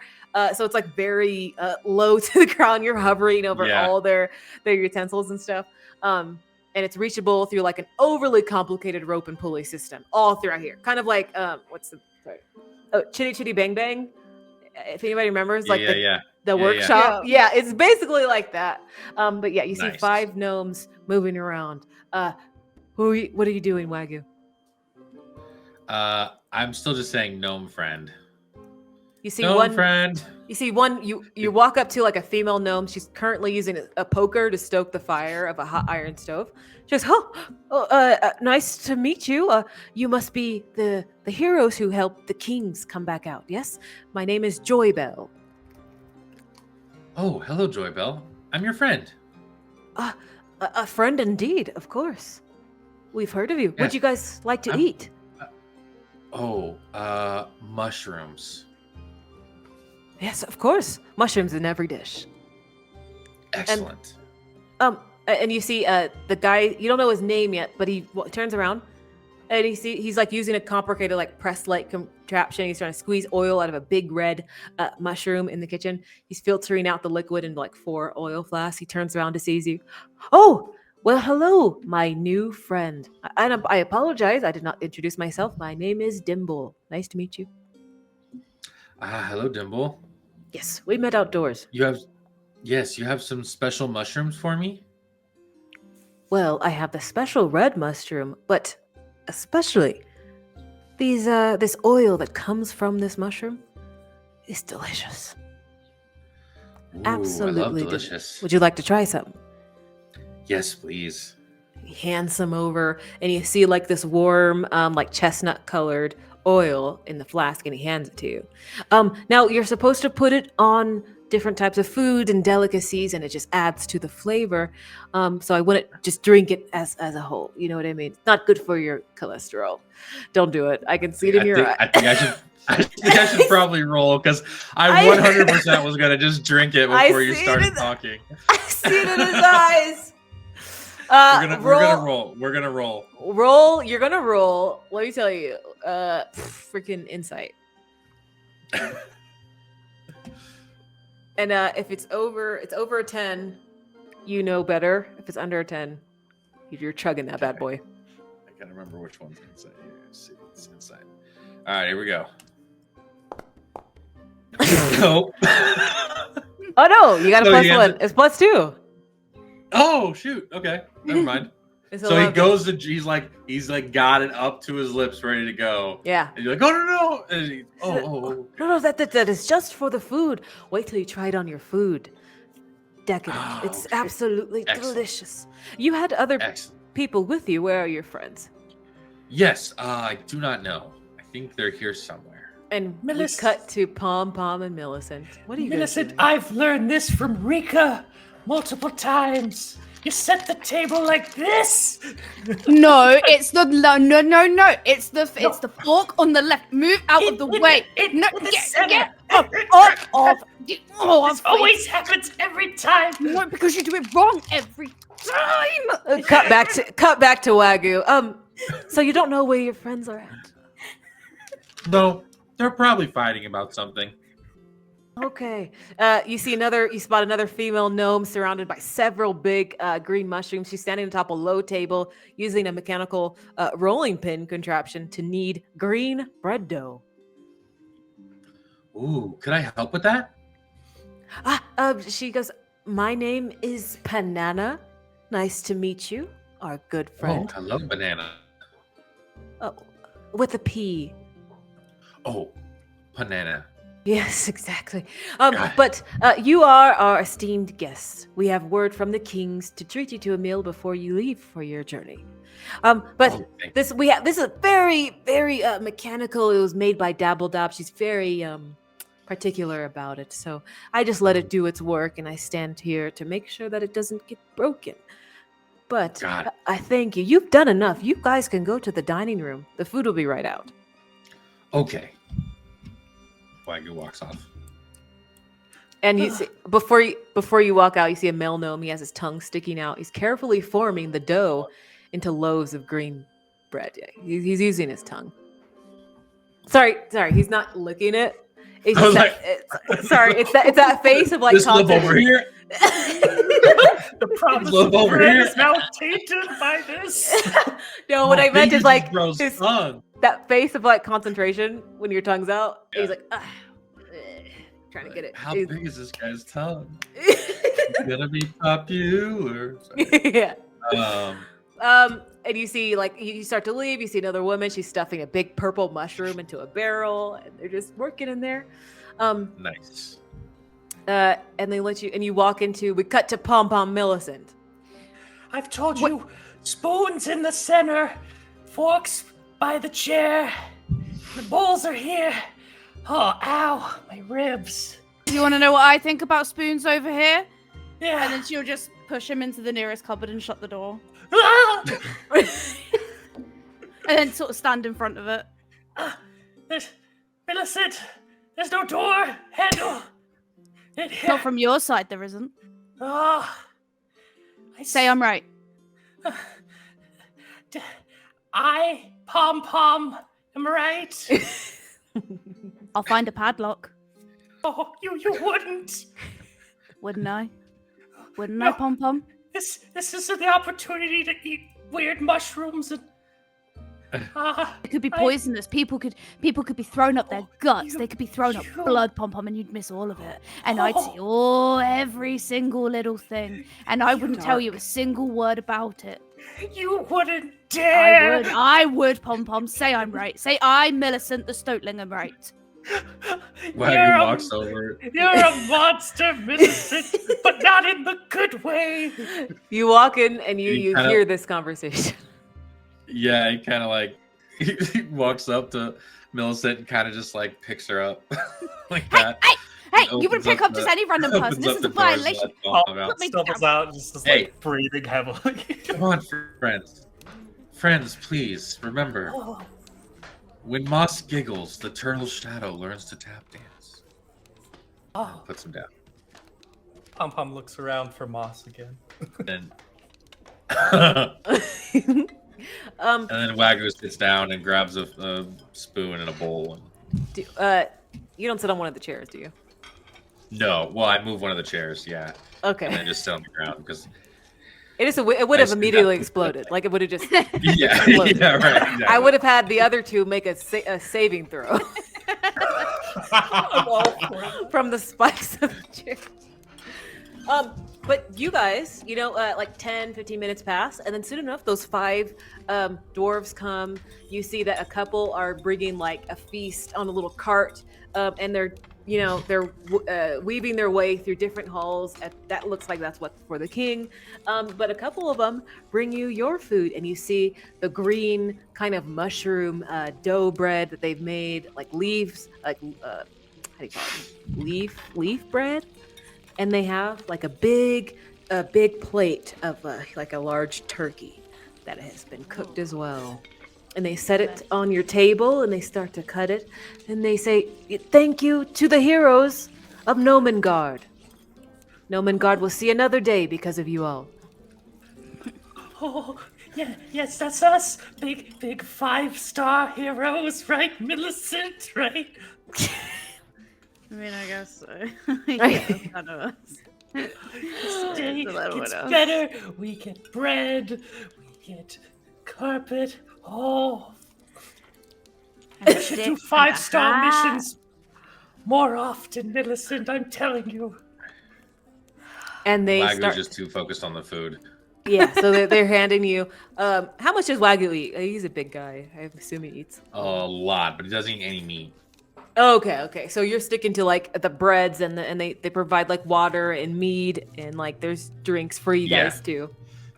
So it's like very low to the ground. You're hovering over all their utensils and stuff. And it's reachable through like an overly complicated rope and pulley system all throughout here. Kind of like Chitty Chitty Bang Bang. If anybody remembers, like the Yeah. workshop. Yeah, it's basically like that. But yeah, you see Nice. 5 gnomes moving around. What are you doing, Wagyu? I'm still just saying gnome friend. You see Gnome one friend. You see one. You walk up to like a female gnome. She's currently using a poker to stoke the fire of a hot iron stove. She goes, nice to meet you. You must be the heroes who helped the kings come back out. Yes, my name is Joybell. Oh, hello, Joybell. I'm your friend. A friend indeed, of course. We've heard of you. Yes. What'd you guys like to eat? Mushrooms. Yes, of course. Mushrooms in every dish. Excellent. And you see the guy, you don't know his name yet, but he turns around and he's like using a complicated like press-like contraption. He's trying to squeeze oil out of a big red mushroom in the kitchen. He's filtering out the liquid into like 4 oil flasks. He turns around to seize you. Oh, well, hello, my new friend. I apologize. I did not introduce myself. My name is Dimble. Nice to meet you. Hello, Dimble. Yes, we met outdoors. You have some special mushrooms for me? Well, I have the special red mushroom, but especially this oil that comes from this mushroom is delicious. Ooh, Absolutely I love delicious. Would you like to try some? Yes, please. He hands some over, and you see like this warm, like chestnut-colored oil in the flask, and he hands it to you. Now you're supposed to put it on different types of food and delicacies, and it just adds to the flavor. So I wouldn't just drink it as a whole. You know what I mean? It's not good for your cholesterol. Don't do it. I can see it in your eye. I think I should probably roll because I 100% was gonna just drink it before you started talking. I see it in his eyes. We're gonna roll. We're gonna roll. Roll. You're gonna roll. Let me tell you. Freaking insight. And if it's over a 10, you know better. If it's under a 10, you're chugging that bad boy. I gotta remember which one's inside here. Let's see, it's inside. All right, here we go. Nope. Oh no, you got a So plus he 1. It's plus 2. Oh shoot. Okay, never mind. It's So 11. he goes to. He's like got it up to his lips, ready to go. Yeah. And you're like, oh no! And he, oh. No, that is just for the food. Wait till you try it on your food. Decadent. Oh, It's okay. absolutely Excellent. delicious. You had other Excellent. people with you. Where are your friends? Yes, I do not know. I think they're here somewhere. And Millicent. we cut to Pom Pom and Millicent. What are you guys Millicent, doing? I've learned this from Rika multiple times. You set the table like this. No, it's the no. It's the fork on the left. Move out of the way. No, Get up. Oh, This always happens every time. no, because you do it wrong every time. Cut back to Wagyu. So you don't know where your friends are at? No, they're probably fighting about something. Okay. You spot another female gnome surrounded by several big green mushrooms. She's standing on top of a low table using a mechanical rolling pin contraption to knead green bread dough. Ooh, could I help with that? She goes, my name is Panana. Nice to meet you, our good friend. Oh, hello, banana. With a P. Oh, banana. Yes, exactly. But you are our esteemed guests. We have word from the kings to treat you to a meal before you leave for your journey. This is very, very mechanical. It was made by Dabble Dab. She's very particular about it. So I just let it do its work, and I stand here to make sure that it doesn't get broken. But I thank you. You've done enough. You guys can go to the dining room. The food will be right out. Okay. Wagyu walks off. And you see, before you walk out, you see a male gnome. He has his tongue sticking out. He's carefully forming the dough into loaves of green bread. Yeah, he's using his tongue. Sorry, he's not licking it. It's just it's that face of like this lip over here. The problem Look over here. is now tainted by this. No, what I meant is like bro's tongue. that face of like concentration when your tongue's out. Yeah. He's like, trying to get it. How He's- big is this guy's tongue? It's gonna be popular. Sorry. Yeah. And you see, like, you start to leave. You see another woman. She's stuffing a big purple mushroom into a barrel, and they're just working in there. Nice. And they let you, and you walk into. We cut to Pom Pom Millicent. I've told you, spoons in the center, forks by the chair, the bowls are here. Oh, ow, my ribs. You want to know what I think about spoons over here? Yeah. And then she'll just push him into the nearest cupboard and shut the door. Ah! And then sort of stand in front of it. Millicent, there's no door handle. Not from your side, there isn't. Oh, Say I'm right. I, Pom Pom, am right. I'll find a padlock. Oh, you wouldn't. Wouldn't I? Wouldn't No. I, Pom Pom? This is the opportunity to eat weird mushrooms and. It could be I- poisonous. People could be thrown up their guts. They could be thrown up you- blood, Pom Pom, and you'd miss all of it. And I'd see Oh. every single little thing, and I wouldn't tell you a single word about it. You wouldn't dare. I would, Pom Pom. Say I'm right. Say I, Millicent the Stoatling, am right. Wagyu walks over. You're a monster, Millicent, but not in the good way. You walk in, and you You kinda- hear this conversation. Yeah, he kind of like he walks up to Millicent and kind of just like picks her up like that. Hey, And you wouldn't opens pick up up just the- any random person. opens This up is a the doors and violation. lets Pom Pom out. Put me Stumbles down. out, just Hey. like breathing heavily. Come on, friends. Friends, please remember. Oh, When Moss giggles, the turtle's shadow learns to tap dance. oh. Puts him down. Pom Pom looks around for Moss again. Then and Um, then Wagyu sits down and grabs a spoon and a bowl. you don't sit on one of the chairs, do you? No, well, I move one of the chairs, yeah, and then Okay. just sit on the ground because It would have I see immediately that. exploded. Like it would have just. yeah, Exploded. yeah, right. Exactly. I would have had the other two make a saving throw from the spikes of the chair. But you guys, like 10, 15 minutes pass, and then soon enough, those 5 dwarves come. You see that a couple are bringing like a feast on a little cart, and they're weaving their way through different halls. That looks like that's what's for the king. But a couple of them bring you your food, and you see the green kind of mushroom dough bread that they've made, like leaves, like how do you call it? Leaf bread. And they have like a big plate of like a large turkey that has been cooked as well. And they set it on your table and they start to cut it. And they say, "Thank you to the heroes of Nomengard. Nomengard will see another day because of you all." Oh, yeah, yes, that's us. Big 5-star heroes, right, Millicent, right? I mean, I guess so. Yeah, that's kind of us. This day It's a little gets bit of- better. We get bread. We get carpet. Oh, we should do 5-star missions more often, Millicent. I'm telling you. And they Wagyu's start. just too focused on the food. Yeah, so they're handing you. How much does Wagyu eat? He's a big guy. I assume he eats. A lot, but he doesn't eat any meat. Okay. So you're sticking to like the breads and they provide like water and mead and like there's drinks for you Yeah. guys too.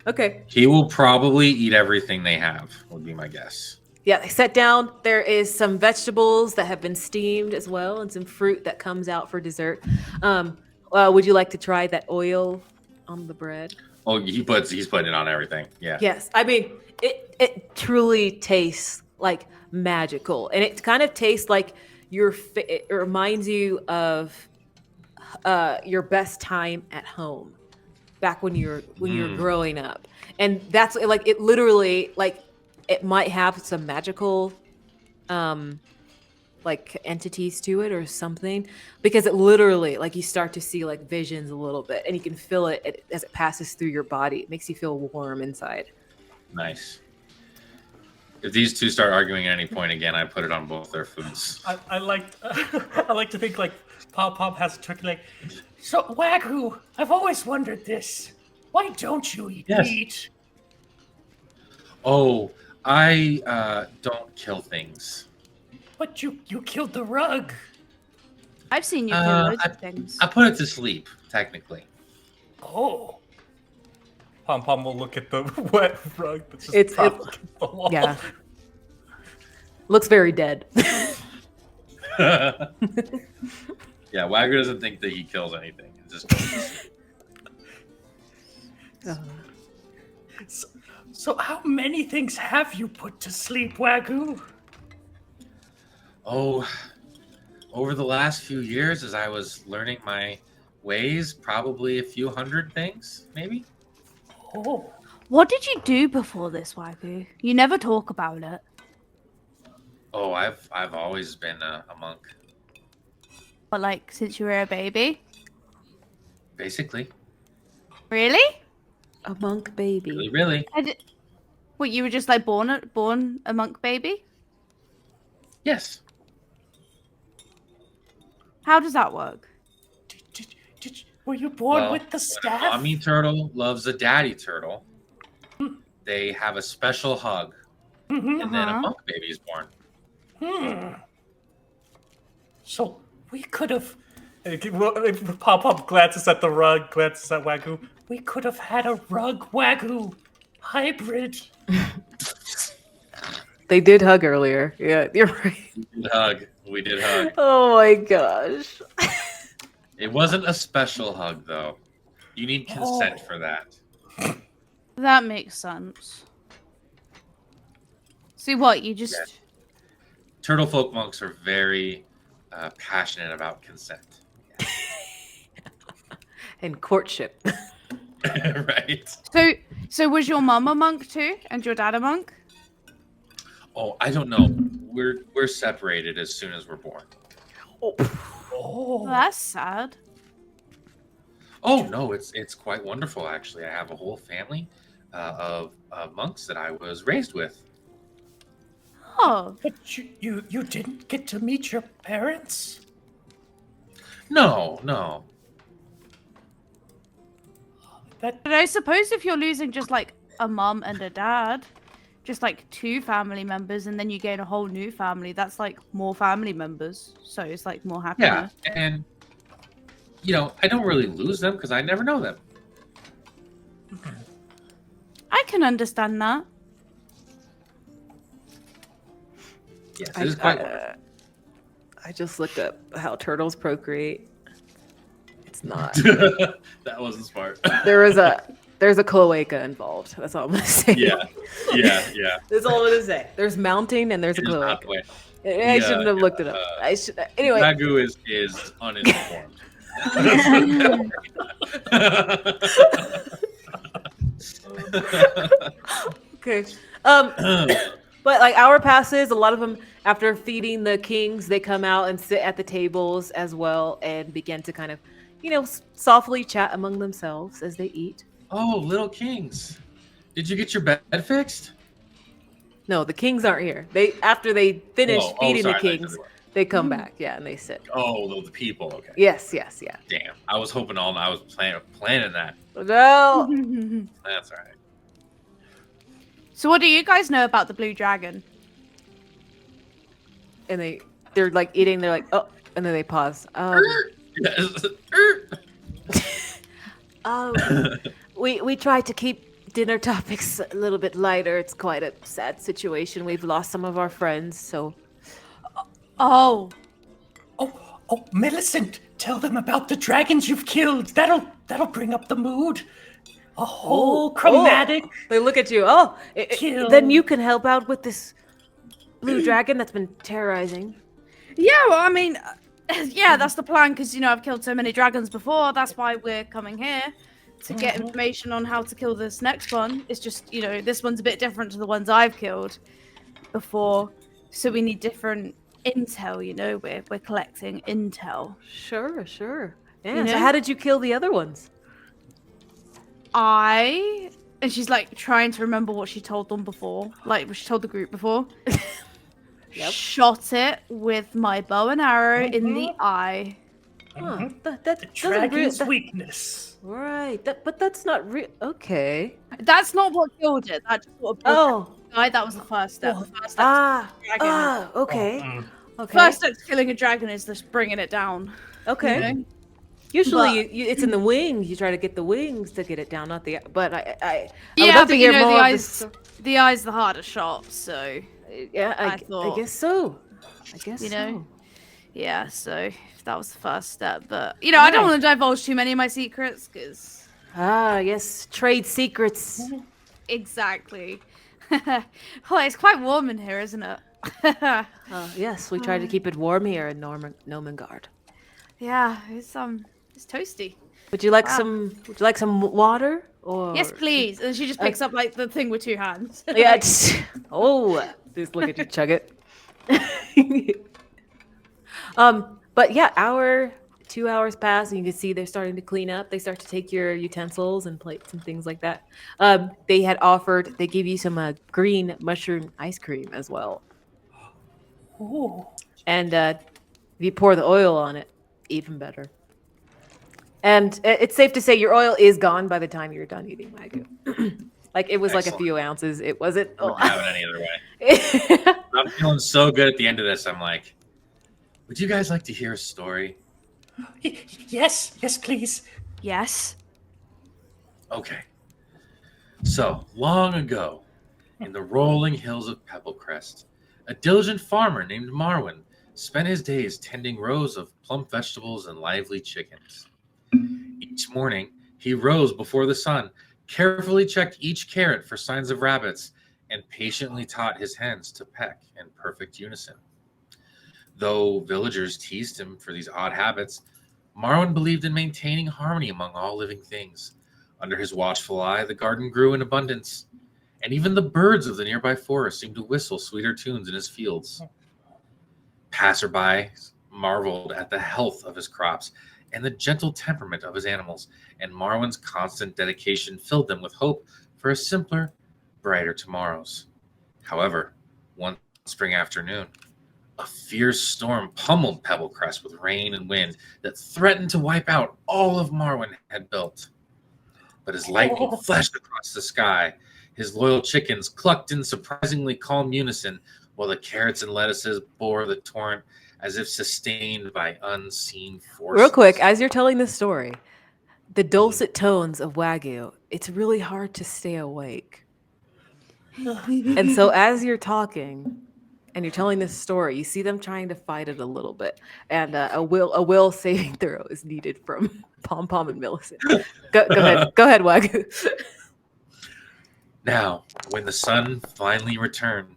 Okay. He will probably eat everything they have, would be my guess. Yeah, they set down. There is some vegetables that have been steamed as well and some fruit that comes out for dessert. Would you like to try that oil on the bread? Oh, he's putting it on everything. Yeah. Yes. I mean, it truly tastes like magical and it kind of tastes like it reminds you of your best time at home back when you're growing up, and that's like it literally like it might have some magical like entities to it or something because it literally like you start to see like visions a little bit and you can feel it as it passes through your body. It makes you feel warm inside. Nice. If these two start arguing at any point again, I put it on both their foods. I like I like to think like Pop has a turkey leg. So Wagyu, I've always wondered this. Why don't you eat Yes. meat? Oh, I don't kill things. But you killed the rug. I've seen you kill loads of things. I put it to sleep, technically. Oh. Pom will look at the wet rug that's just It's- propped against the wall. Yeah. Looks very dead. Yeah, Wagyu doesn't think that he kills anything. It just goes to sleep. So how many things have you put to sleep, Wagyu? Oh, over the last few years, as I was learning my ways, probably a few hundred things, maybe. Oh. What did you do before this, Wagyu? You never talk about it. Oh, I've always been a monk, But like since you were a baby? basically. Really? A monk baby. Really. What, you were just like born a monk baby? Yes. How does that work? Were you born Well, with the when a staff? mommy turtle loves a daddy turtle, they have a special hug, Mhm. and then a Uh-huh. monk baby is born. So we could have. Pop glances at the rug, glances at Wagyu. We could have had a rug Wagyu hybrid. They did hug earlier. Yeah, you're right. We did hug. Oh my gosh. It wasn't a special hug, though. You need consent for that. That makes sense. See what, you just... Yeah. Turtle folk monks are very passionate about consent. And courtship. Right? So was your mum a monk too? And your dad a monk? Oh, I don't know. We're separated as soon as we're born. Oh. That's sad. Oh no, it's quite wonderful actually. I have a whole family of monks that I was raised with. Oh, But you didn't get to meet your parents? No. That but I suppose if you're losing just like a mum and a dad, just like two family members, and then you gain a whole new family, that's like more family members. So it's like more Yeah, happiness. and I don't really lose them because I never know them. I can understand that. Yes, it is quite wonderful. I just looked up how turtles procreate. It's not. That wasn't smart. There's a cloaca involved. That's all I'm gonna say. Yeah. That's all I'm gonna say. There's mounting and there's a It is not the cloaca. way. I shouldn't have looked it up. I should. Anyway. Wagyu is uninformed. Okay. But like hour passes, a lot of them after feeding the kings, they come out and sit at the tables as well and begin to kind of, softly chat among themselves as they eat. Oh, little kings. Did you get your bed fixed? No, the kings aren't here. After they finish feeding sorry, the kings, they come back, and they sit. Oh, the people. Okay. Yes, yeah. Damn. I was hoping I was planning that. No. That's all right. So what do you guys know about the blue dragon? And they're like eating. They're like, oh, and then they pause. We try to keep dinner topics a little bit lighter. It's quite a sad situation. We've lost some of our friends, so. Oh, Oh, Millicent, tell them about the dragons you've killed. That'll bring up the mood. A whole chromatic. They look at you. Kill. Then you can help out with this blue dragon that's been terrorizing. yeah. Well, I mean, yeah, that's the plan because I've killed so many dragons before. That's why we're coming here to get information on how to kill this next one. It's just this one's a bit different to the ones I've killed before, so we need different intel. We're collecting intel. Sure. Yeah. You So know? how did you kill the other ones? I And she's like trying to remember what she told them before, like what she told the group before. Yep. Shot it with my bow and arrow in the eye. Huh. That The doesn't dragon's weakness. Right. But that's not real. Okay. That's not what killed it. That just sort of Oh. died. That was the first step. The first step Okay. Mm. Okay. First step to killing a dragon is just bringing it down. Okay. You know? Usually, But- it's in the wings. You try to get the wings to get it down, not the. But I would Yeah, love to but hear you know more the of eyes. The eye's the harder shot, so Yeah, I I thought- guess so. I guess you so. know. Yeah, so that was the first step. But you know, I don't Right. want to divulge too many of my secrets because Yes, trade secrets. exactly. Oh, it's quite warm in here, isn't it? Yes, we try to keep it warm here in Nomengard. Yeah, it's toasty. Would you like Wow. some water? Or Yes, please. And she just picks up like the thing with two hands. Yeah. Just look at you chug it. But yeah, 2 hours pass, and you can see they're starting to clean up. They start to take your utensils and plates and things like that. They give you some green mushroom ice cream as well. Ooh. And if you pour the oil on it, even better. And it's safe to say your oil is gone by the time you're done eating Wagyu. Like it was like a Excellent. few ounces. It wasn't. I wouldn't have it any other way. I'm feeling so good at the end of this. I'm like, would you guys like to hear a story? Yes, please. Yes. Okay. So, long ago, in the rolling hills of Pebblecrest, a diligent farmer named Marwin spent his days tending rows of plump vegetables and lively chickens. Each morning, he rose before the sun, carefully checked each carrot for signs of rabbits, and patiently taught his hens to peck in perfect unison. Though villagers teased him for these odd habits, Marwin believed in maintaining harmony among all living things. Under his watchful eye, the garden grew in abundance, and even the birds of the nearby forest seemed to whistle sweeter tunes in his fields. Passerby marveled at the health of his crops and the gentle temperament of his animals, and Marwin's constant dedication filled them with hope for a simpler, brighter tomorrows. However, one spring afternoon, a fierce storm pummeled Pebblecrest with rain and wind that threatened to wipe out all of Marwin had built. But as lightning flashed across the sky, his loyal chickens clucked in surprisingly calm unison, while the carrots and lettuces bore the torrent as if sustained by unseen forces. Real quick, as you're telling this story, the dulcet tones of Wagyu, it's really hard to stay awake. And so as you're talking and you're telling this story, you see them trying to fight it a little bit. And a will saving throw is needed from Pom Pom and Millicent. Go ahead, Wagyu. Now, when the sun finally returned,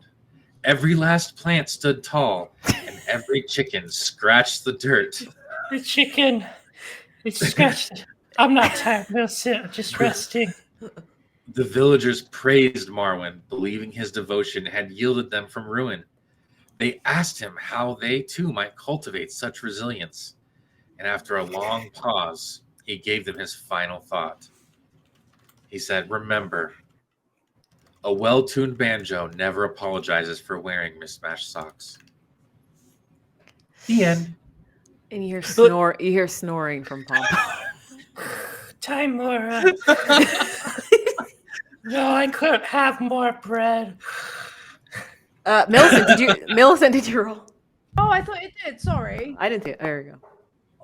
every last plant stood tall, and every chicken scratched the dirt. The chicken. It's scratched. I'm not tired, Millicent. I'm just resting. The villagers praised Marwin, believing his devotion had yielded them from ruin. They asked him how they too might cultivate such resilience. And after a long pause, he gave them his final thought. He said, "Remember, a well-tuned banjo never apologizes for wearing mismatched socks." The end. And you hear snoring from Pom Pom. Time more. No, I couldn't have more bread. Millicent, did you roll? Oh, I thought it did. Sorry. I didn't see it. There you go.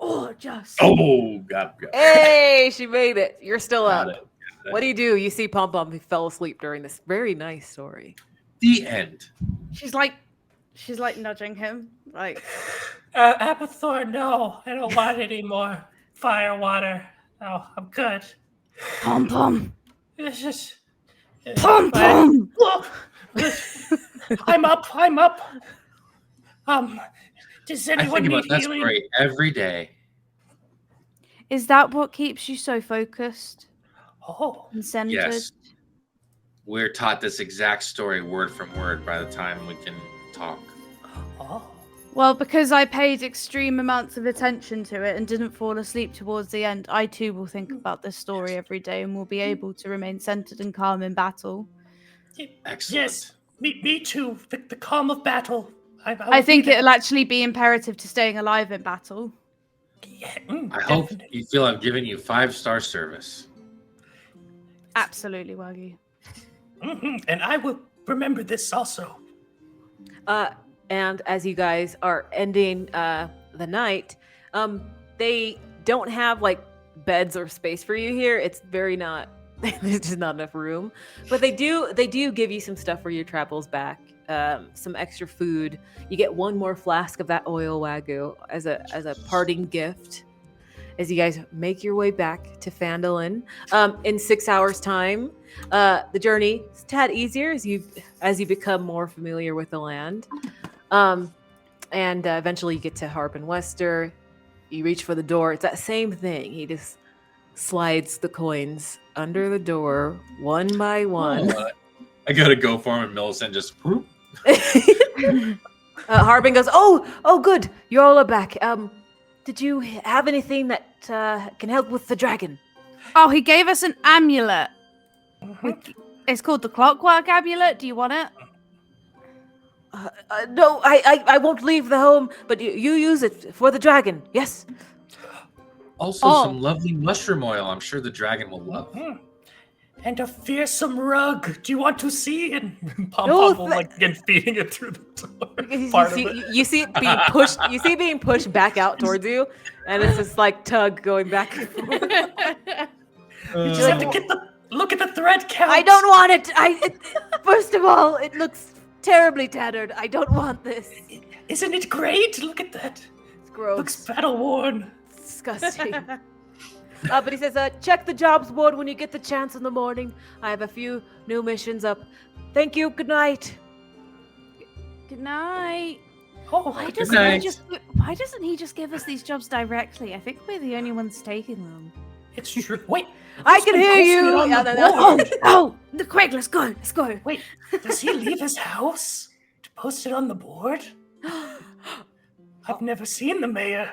Oh, just. Oh, got it. Hey, she made it. You're still Got up. it. What do? You see Pom Pom who fell asleep during this very nice story. The end. She's like nudging him. Like, Abathor, no. I don't want any more fire water. No, I'm good. Pom Pom. It's just... Pom Pom. I'm up. Does I anyone think about need that healing? story every day. Is that what keeps you so focused Oh, and centered? Yes. We're taught this exact story word from word by the time we can talk. oh. Well, because I paid extreme amounts of attention to it and didn't fall asleep towards the end, I too will think about this story every day and will be able to remain centered and calm in battle. Excellent. Yes, me too. The calm of battle. I think it'll actually be imperative to staying alive in battle. Yeah, I hope definitely. you feel I've given you 5-star service. Absolutely, Wagyu. And I will remember this also. And as you guys are ending the night, they don't have like beds or space for you here. It's very not. There's just not enough room. But they do give you some stuff for your travels back. Some extra food. You get one more flask of that oil Wagyu as a parting gift. As you guys make your way back to Phandalin, in 6 hours' time, the journey is a tad easier as you become more familiar with the land, and eventually you get to Harpen Wester. You reach for the door. It's that same thing. He just slides the coins under the door one by one. I gotta go for him, and Millicent just whoop. Harbin goes, oh, good. You all are back. Did you have anything that can help with the dragon? Oh, he gave us an amulet. It's called the Clockwork Amulet. Do you want it? No, I won't leave the home, but you use it for the dragon, yes? Also, some lovely mushroom oil. I'm sure the dragon will love. And a fearsome rug. Do you want to see? And Pom No, Pom will begin feeding it through the door. You see it being pushed. You see it being pushed back out towards you, and it's this like tug going back and forth. You just have to look at the thread count. I don't want it. First of all, it looks terribly tattered. I don't want this. Isn't it great? Look at that. It's gross. Looks battle worn. Disgusting. But he says, check the jobs board when you get the chance in the morning. I have a few new missions up. Thank you. Good night. Good night. Oh, Why good night. doesn't he just give us these jobs directly? I think we're the only ones taking them. it's true. Wait. I can hear you. Yeah, no. Quick, let's go. Let's go. Wait, does he leave his house to post it on the board? I've never seen the mayor.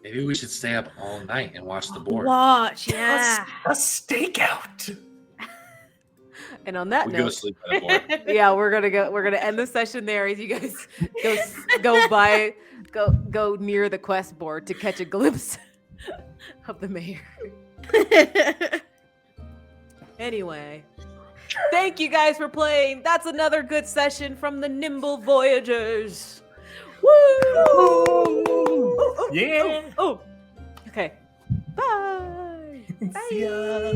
Maybe we should stay up all night and watch the board. Watch, yeah. A stakeout. And on that We go note, sleep by the board. yeah, we're gonna end the session there as you guys go near the quest board to catch a glimpse of the mayor. Anyway, thank you guys for playing. That's another good session from the Nimble Voyagers. Woo! Yeah. Oh. Okay. Bye. See ya.